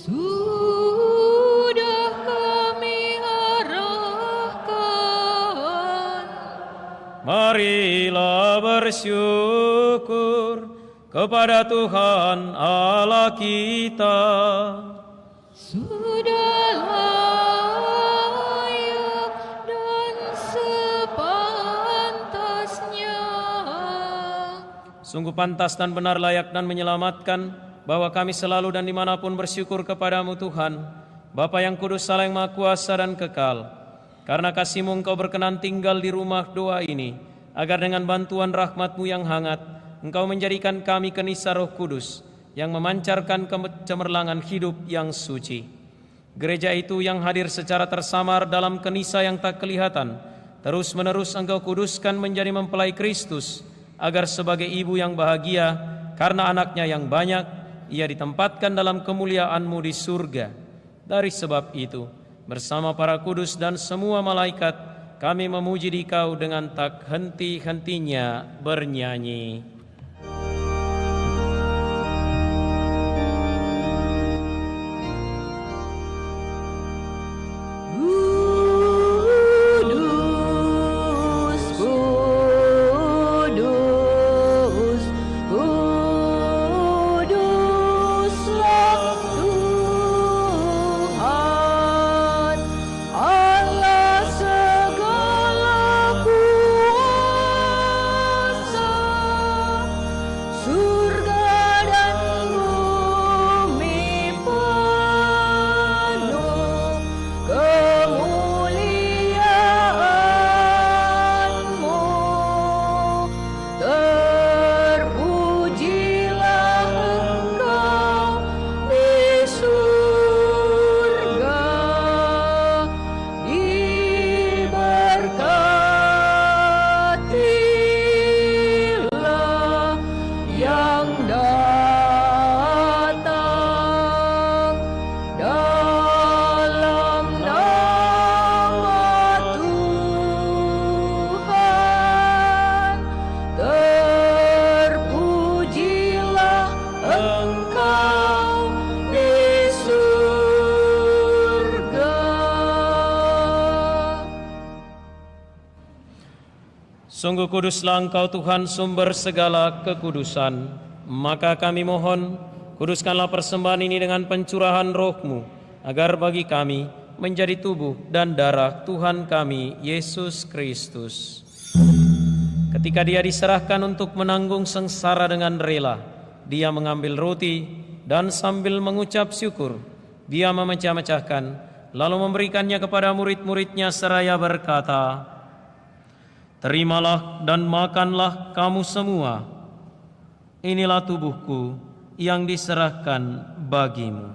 [SPEAKER 4] Sudah kami arahkan.
[SPEAKER 2] Marilah bersyukur kepada Tuhan Allah kita.
[SPEAKER 4] Sudah layak dan sepantasnya.
[SPEAKER 2] Sungguh pantas dan benar, layak dan menyelamatkan, bahwa kami selalu dan dimanapun bersyukur kepadamu Tuhan, Bapa yang kudus, Allah yang maha kuasa dan kekal. Karena kasih-Mu Engkau berkenan tinggal di rumah doa ini, agar dengan bantuan rahmat-Mu yang hangat, Engkau menjadikan kami kenisa Roh Kudus, yang memancarkan kecemerlangan hidup yang suci. Gereja itu yang hadir secara tersamar dalam kenisa yang tak kelihatan, terus-menerus Engkau kuduskan menjadi mempelai Kristus, agar sebagai ibu yang bahagia karena anaknya yang banyak, ia ditempatkan dalam kemuliaan-Mu di surga. Dari sebab itu, bersama para kudus dan semua malaikat, kami memuji Dikau dengan tak henti-hentinya bernyanyi. Sungguh kuduslah Engkau Tuhan, sumber segala kekudusan. Maka kami mohon, kuduskanlah persembahan ini dengan pencurahan Roh-Mu, agar bagi kami menjadi tubuh dan darah Tuhan kami, Yesus Kristus. Ketika Dia diserahkan untuk menanggung sengsara dengan rela, Dia mengambil roti dan sambil mengucap syukur, Dia memecah-mecahkan, lalu memberikannya kepada murid-muridnya seraya berkata, "Terimalah dan makanlah kamu semua. Inilah tubuhku yang diserahkan bagimu."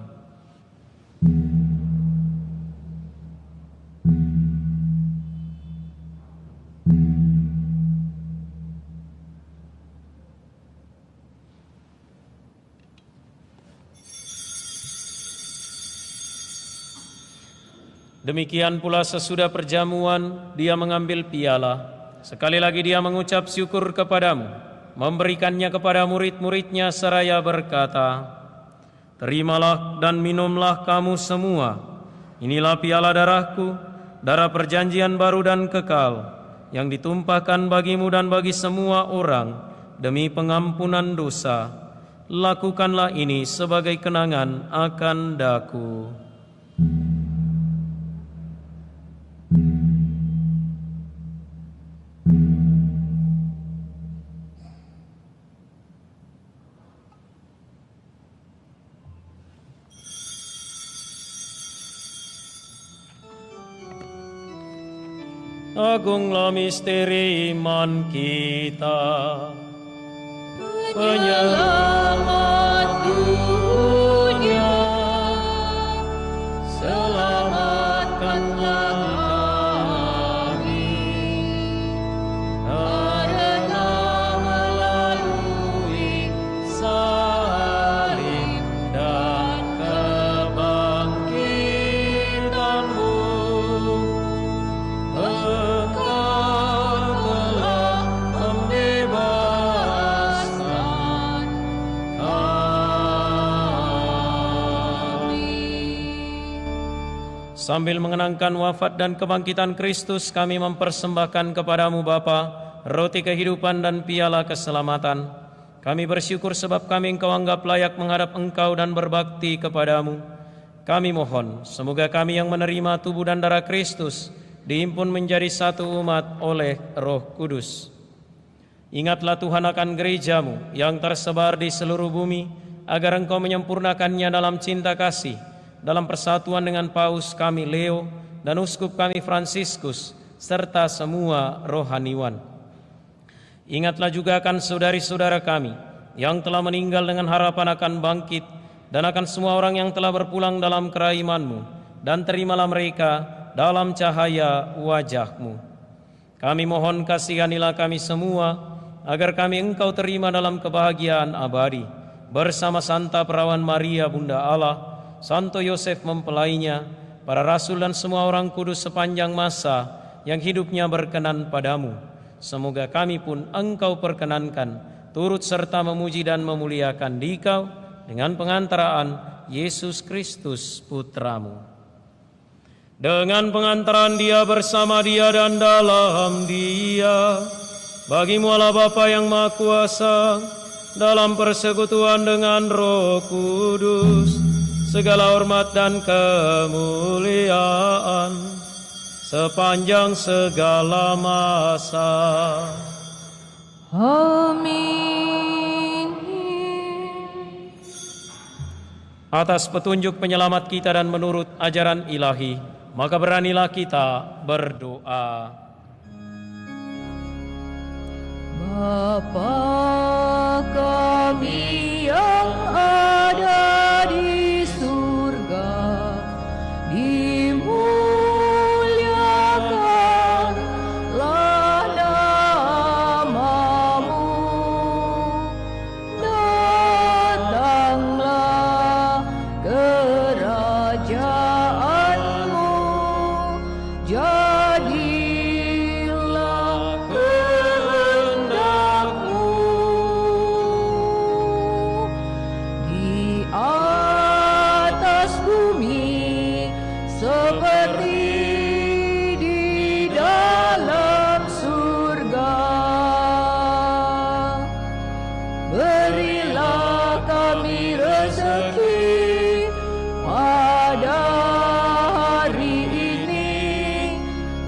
[SPEAKER 2] Demikian pula sesudah perjamuan, Dia mengambil piala. Sekali lagi Dia mengucap syukur kepadamu, memberikannya kepada murid-muridnya seraya berkata, "Terimalah dan minumlah kamu semua. Inilah piala darahku, darah perjanjian baru dan kekal, yang ditumpahkan bagimu dan bagi semua orang demi pengampunan dosa. Lakukanlah ini sebagai kenangan akan daku." Agunglah misteri iman kita,
[SPEAKER 4] Penyelamat dunia
[SPEAKER 2] Sambil mengenangkan wafat dan kebangkitan Kristus, kami mempersembahkan kepadamu Bapa, roti kehidupan dan piala keselamatan. Kami bersyukur sebab kami Engkau anggap layak menghadap Engkau dan berbakti kepadamu. Kami mohon, semoga kami yang menerima tubuh dan darah Kristus dihimpun menjadi satu umat oleh Roh Kudus. Ingatlah Tuhan akan gerejamu yang tersebar di seluruh bumi, agar Engkau menyempurnakannya dalam cinta kasih, dalam persatuan dengan Paus kami Leo dan Uskup kami Fransiskus, serta semua rohaniwan. Ingatlah juga akan saudari-saudara kami yang telah meninggal dengan harapan akan bangkit, dan akan semua orang yang telah berpulang dalam keraiman-Mu, dan terimalah mereka dalam cahaya wajah-Mu. Kami mohon kasihanilah kami semua, agar kami Engkau terima dalam kebahagiaan abadi, bersama Santa Perawan Maria Bunda Allah, Santo Yosef mempelainya, para rasul dan semua orang kudus sepanjang masa yang hidupnya berkenan padamu. Semoga kami pun Engkau perkenankan turut serta memuji dan memuliakan Dikau dengan pengantaraan Yesus Kristus Putramu. Dengan pengantaran Dia, bersama Dia dan dalam Dia, bagimu Allah Bapa yang Maha Kuasa, dalam persekutuan dengan Roh Kudus, segala hormat dan kemuliaan sepanjang segala masa.
[SPEAKER 4] Amin.
[SPEAKER 2] Atas petunjuk penyelamat kita dan menurut ajaran ilahi, maka beranilah kita berdoa.
[SPEAKER 4] Bapa kami yang ada di surga, dimuliakanlah namamu, datanglah kerajaanmu, jadilah kehendakmu di atas bumi seperti di dalam surga. Berilah kami rezeki pada hari ini,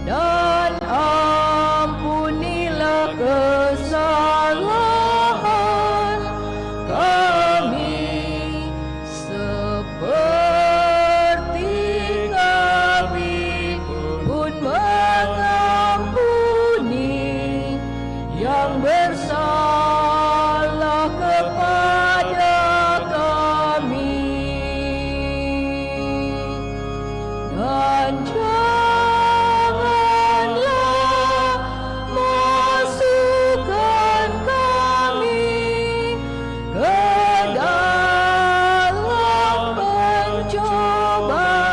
[SPEAKER 4] dan ampunilah kesalahan kami seperti kami pun mengampuni yang bersalah kepada kami. Dan janganlah masukkan kami ke dalam pencobaan,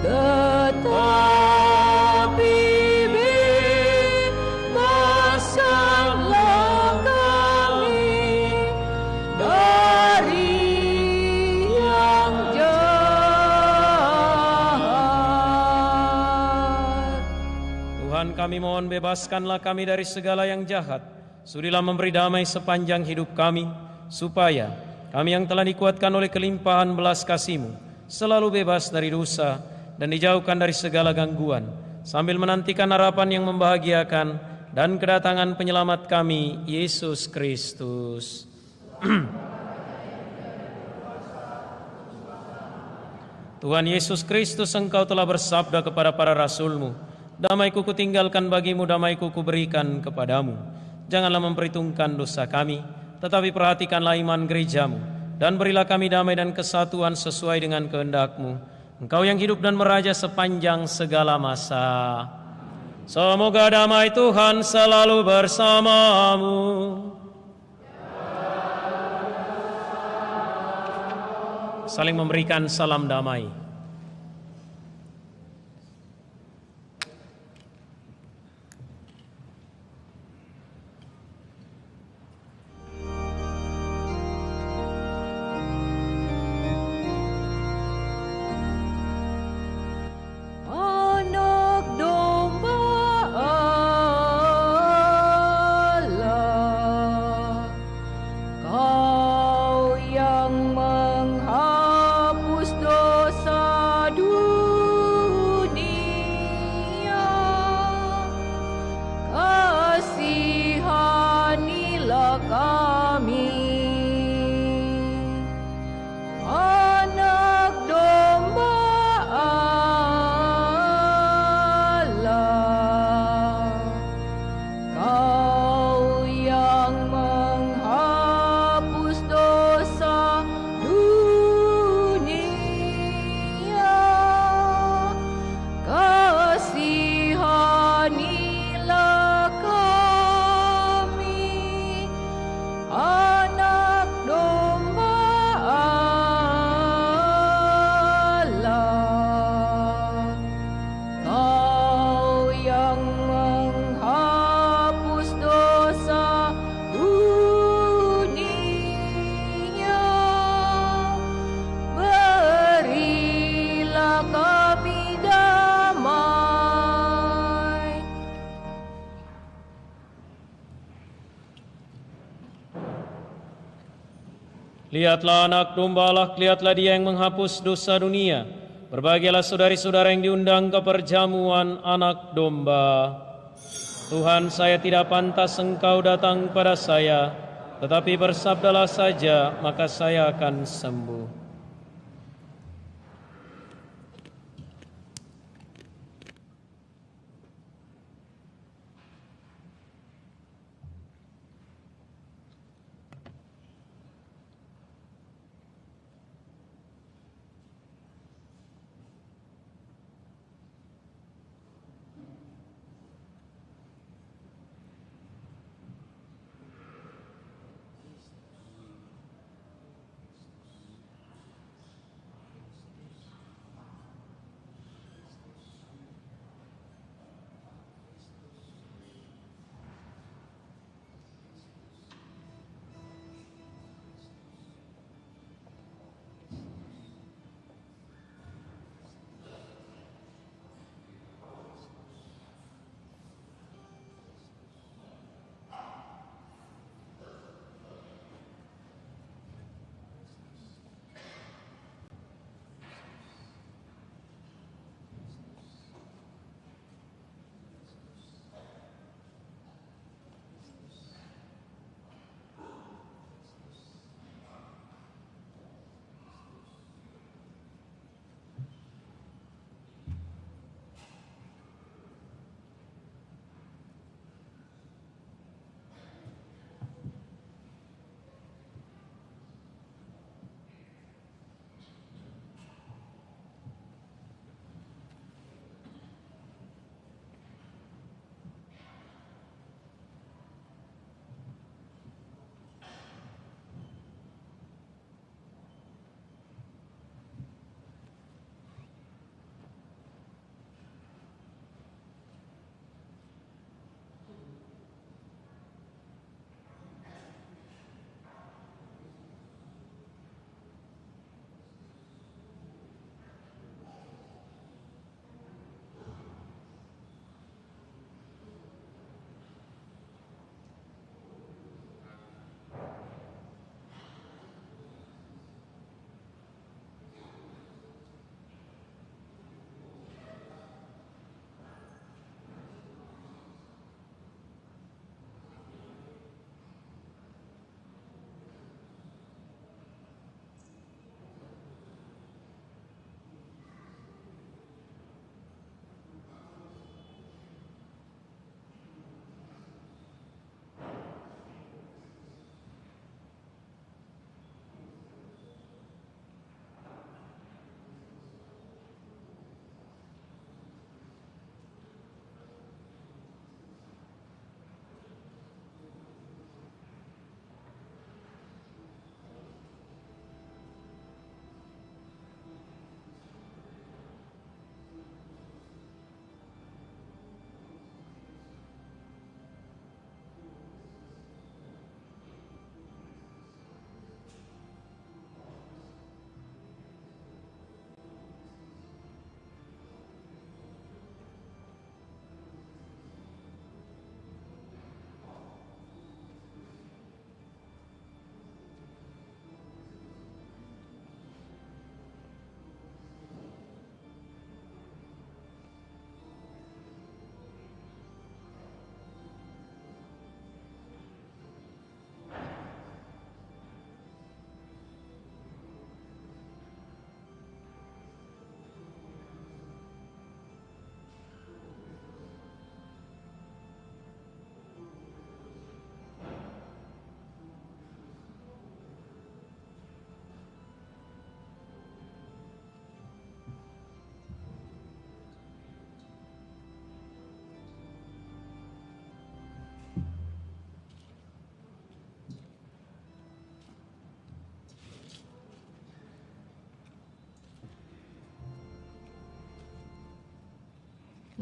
[SPEAKER 4] tetapi bebaskanlah kami dari yang jahat.
[SPEAKER 2] Tuhan, kami mohon bebaskanlah kami dari segala yang jahat. Sudilah memberi damai sepanjang hidup kami, supaya kami yang telah dikuatkan oleh kelimpahan belas kasih-Mu selalu bebas dari dosa dan dijauhkan dari segala gangguan, sambil menantikan harapan yang membahagiakan dan kedatangan penyelamat kami, Yesus Kristus. Tuhan Yesus Kristus, Engkau telah bersabda kepada para rasul-Mu, damai-Ku kutinggalkan bagimu, damai-Ku kuberikan kepadamu. Janganlah memperhitungkan dosa kami, tetapi perhatikanlah iman gereja-Mu, dan berilah kami damai dan kesatuan sesuai dengan kehendak-Mu. Engkau yang hidup dan meraja sepanjang segala masa. Semoga damai Tuhan selalu bersamamu. Saling memberikan salam damai. Lihatlah anak domba Allah, lihatlah dia yang menghapus dosa dunia. Berbahagialah saudari-saudara yang diundang ke perjamuan anak domba. Tuhan, saya tidak pantas Engkau datang pada saya, tetapi bersabdalah saja, maka saya akan sembuh.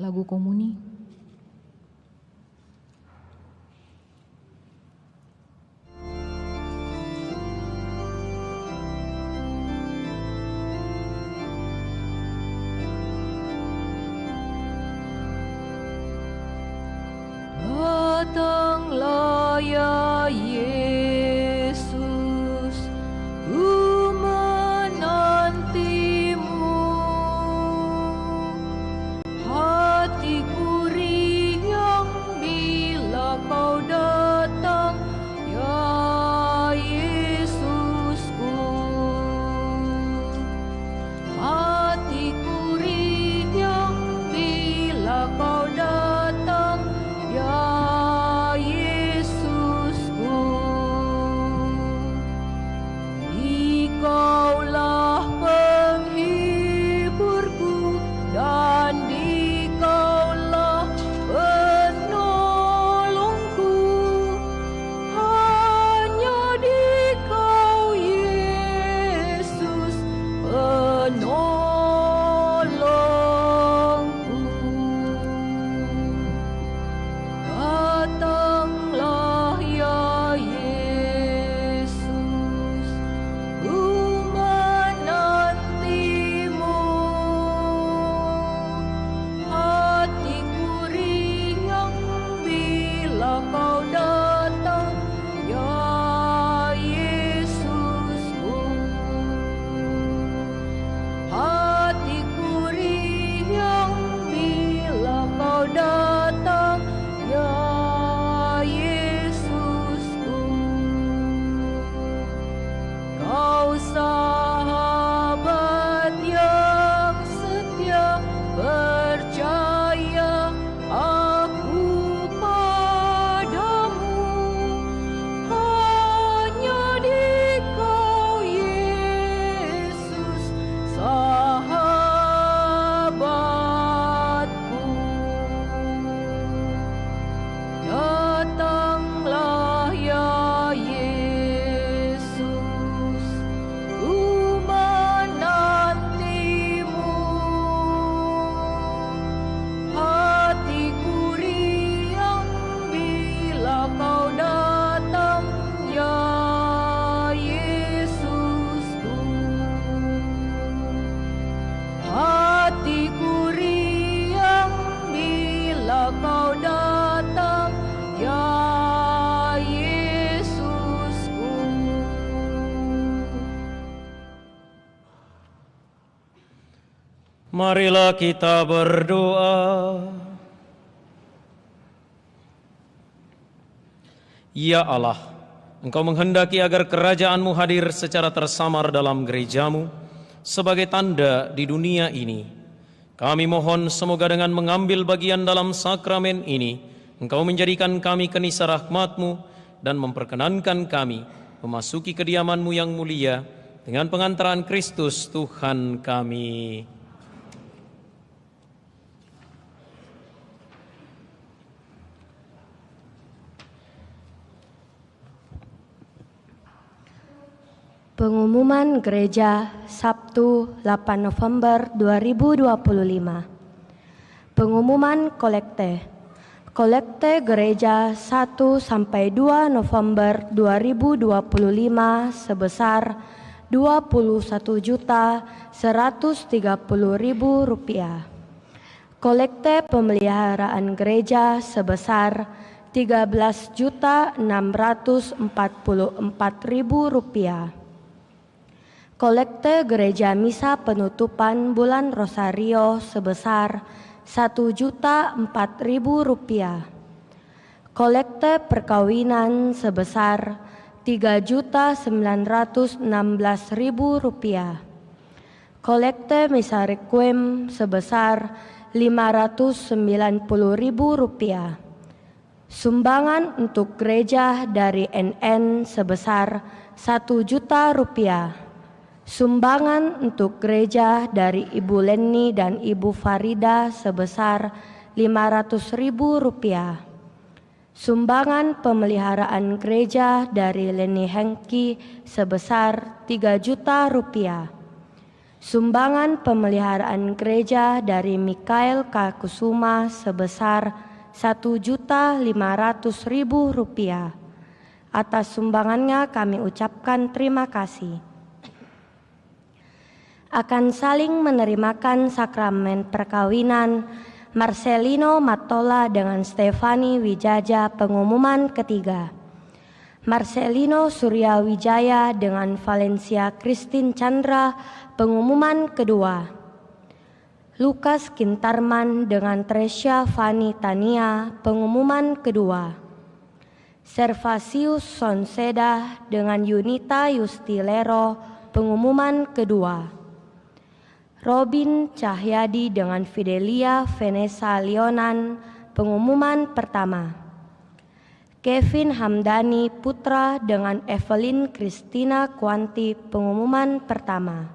[SPEAKER 1] Lagu komuni.
[SPEAKER 4] Datanglah ya Yesus,
[SPEAKER 2] Marilah kita berdoa. Ya Allah, Engkau menghendaki agar kerajaan-Mu hadir secara tersamar dalam gereja-Mu sebagai tanda di dunia ini. Kami mohon semoga dengan mengambil bagian dalam sakramen ini, Engkau menjadikan kami kenisa rahmat-Mu dan memperkenankan kami memasuki kediaman-Mu yang mulia dengan pengantaran Kristus Tuhan kami.
[SPEAKER 6] Pengumuman Gereja Sabtu 8 November 2025. Pengumuman kolekte. Kolekte Gereja 1 sampai 2 November 2025 sebesar Rp21.130.000. Kolekte pemeliharaan gereja sebesar Rp13.644.000. Kolekte gereja misa penutupan bulan Rosario sebesar Rp1.004.000. Kolekte perkawinan sebesar Rp3.916.000. Kolekte misa requiem sebesar Rp590.000. Sumbangan untuk gereja dari NN sebesar Rp1.000.000. Sumbangan untuk gereja dari Ibu Leni dan Ibu Farida sebesar Rp500.000. Sumbangan pemeliharaan gereja dari Leni Hengki sebesar Rp3.000.000. Sumbangan pemeliharaan gereja dari Mikael K. Kusuma sebesar Rp1.500.000. Atas sumbangannya kami ucapkan terima kasih. Akan saling menerimakan sakramen perkawinan Marcelino Matola dengan Stefani Wijaja pengumuman ketiga. Marcelino Surya Wijaya dengan Valencia Christine Chandra pengumuman kedua. Lukas Kintarman dengan Tresya Fani Tania pengumuman kedua. Servasius Sonseda dengan Yunita Yustilero pengumuman kedua. Robin Cahyadi dengan Fidelia Vanessa Leonan pengumuman pertama. Kevin Hamdani Putra dengan Evelyn Christina Kuanti pengumuman pertama.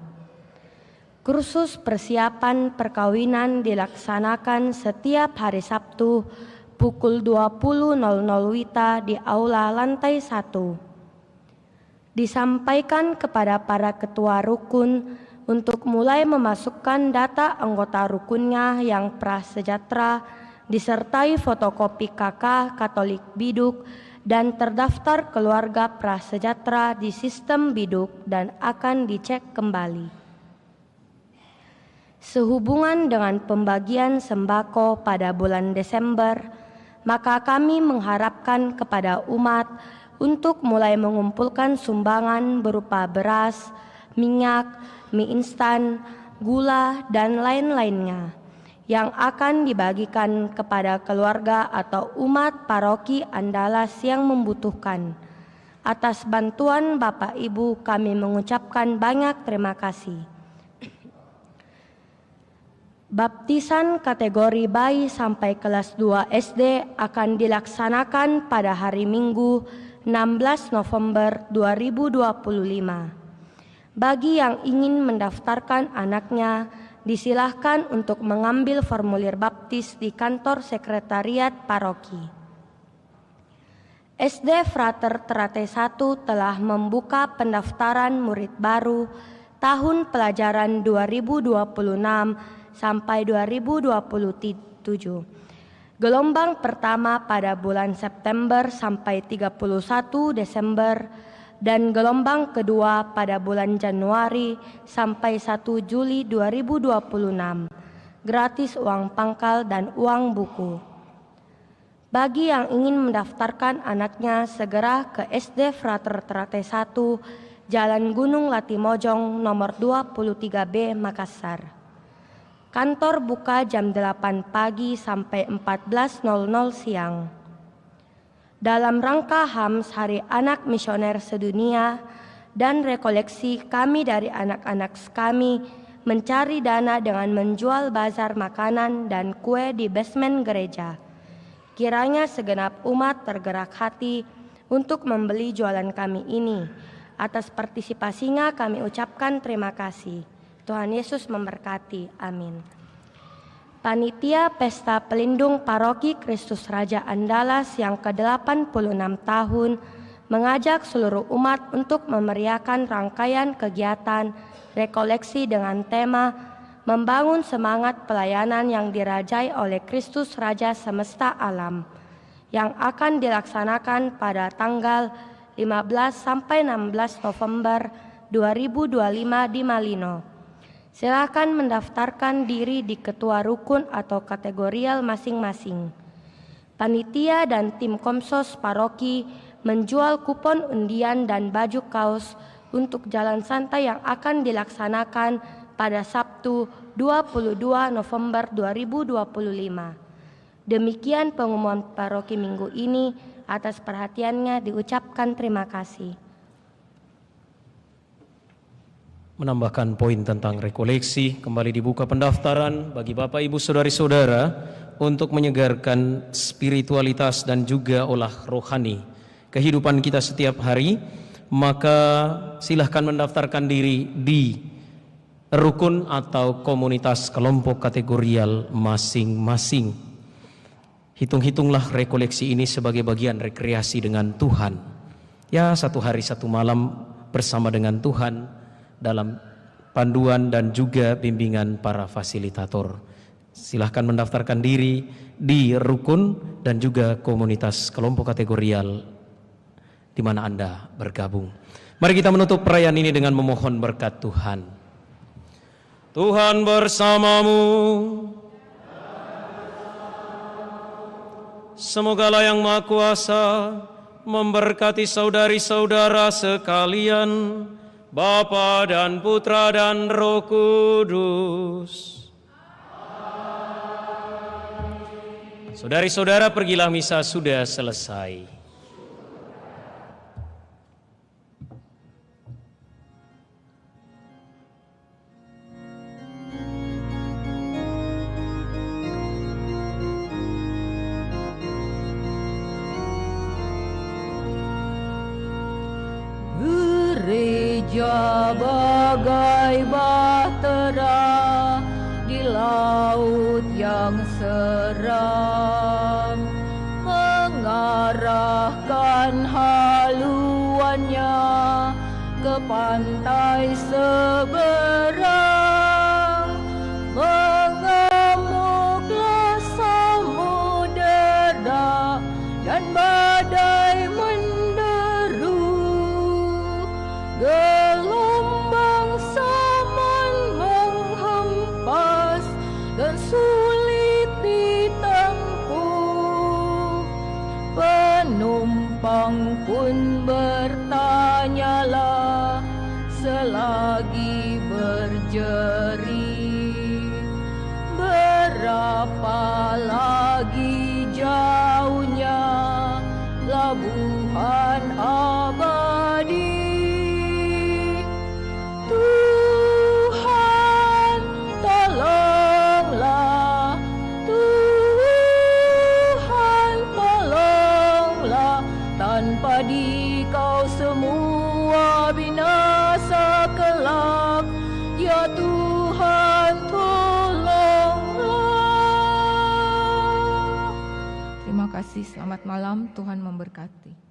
[SPEAKER 6] Kursus persiapan perkawinan dilaksanakan setiap hari Sabtu pukul 20.00 WITA di Aula Lantai 1. Disampaikan kepada para ketua rukun untuk mulai memasukkan data anggota rukunnya yang prasejahtera disertai fotokopi KK Katolik Biduk dan terdaftar keluarga prasejahtera di sistem Biduk dan akan dicek kembali. Sehubungan dengan pembagian sembako pada bulan Desember, maka kami mengharapkan kepada umat untuk mulai mengumpulkan sumbangan berupa beras, minyak, mie instan, gula, dan lain-lainnya yang akan dibagikan kepada keluarga atau umat paroki Andalas yang membutuhkan. Atas bantuan Bapak Ibu kami mengucapkan banyak terima kasih. Baptisan kategori bayi sampai kelas 2 SD akan dilaksanakan pada hari Minggu 16 November 2025. Bagi yang ingin mendaftarkan anaknya, disilahkan untuk mengambil formulir baptis di kantor sekretariat paroki. SD Frater Terate 1 telah membuka pendaftaran murid baru tahun pelajaran 2026 sampai 2027. Gelombang pertama pada bulan September sampai 31 Desember dan gelombang kedua pada bulan Januari sampai 1 Juli 2026. Gratis uang pangkal dan uang buku. Bagi yang ingin mendaftarkan anaknya segera ke SD Frater Terate 1, Jalan Gunung Latimojong nomor 23B Makassar. Kantor buka jam 8 pagi sampai 14.00 siang. Dalam rangka HAMS Hari Anak Misioner Sedunia dan rekoleksi, kami dari anak-anak kami mencari dana dengan menjual bazar makanan dan kue di basement gereja. Kiranya segenap umat tergerak hati untuk membeli jualan kami ini. Atas partisipasinya kami ucapkan terima kasih. Tuhan Yesus memberkati. Amin. Panitia Pesta Pelindung Paroki Kristus Raja Andalas yang ke-86 tahun mengajak seluruh umat untuk memeriahkan rangkaian kegiatan rekoleksi dengan tema membangun semangat pelayanan yang dirajai oleh Kristus Raja Semesta Alam yang akan dilaksanakan pada tanggal 15 sampai 16 November 2025 di Malino. Silakan mendaftarkan diri di ketua rukun atau kategorial masing-masing. Panitia dan tim Komsos Paroki menjual kupon undian dan baju kaos untuk jalan santai yang akan dilaksanakan pada Sabtu 22 November 2025. Demikian pengumuman paroki minggu ini. Atas perhatiannya diucapkan terima kasih.
[SPEAKER 2] Menambahkan poin tentang rekoleksi, kembali dibuka pendaftaran bagi Bapak Ibu Saudari-saudara untuk menyegarkan spiritualitas dan juga olah rohani kehidupan kita setiap hari. Maka silahkan mendaftarkan diri di rukun atau komunitas kelompok kategorial masing-masing. Hitung-hitunglah rekoleksi ini sebagai bagian rekreasi dengan Tuhan. Ya, satu hari satu malam bersama dengan Tuhan dalam panduan dan juga bimbingan para fasilitator. Silahkan mendaftarkan diri di rukun dan juga komunitas kelompok kategorial di mana Anda bergabung. Mari kita menutup perayaan ini dengan memohon berkat Tuhan. Tuhan bersamamu. Semoga Allah yang Maha Kuasa memberkati saudari-saudara sekalian, Bapa dan Putra dan Roh Kudus. Saudari-saudara, pergilah, misa sudah selesai.
[SPEAKER 1] Gereja bagai bahtera di laut yang seram, mengarahkan haluannya ke pantai seberang. Mengamuklah samudera dan badai gelombang saman menghempas dan sulit ditempuh. Penumpang pun bertanyalah selagi berjerit, berapa lagi jauhnya labuhan abadi. Tanpa Dikau semua binasa kelak, ya Tuhan tolonglah. Terima kasih, selamat malam, Tuhan memberkati.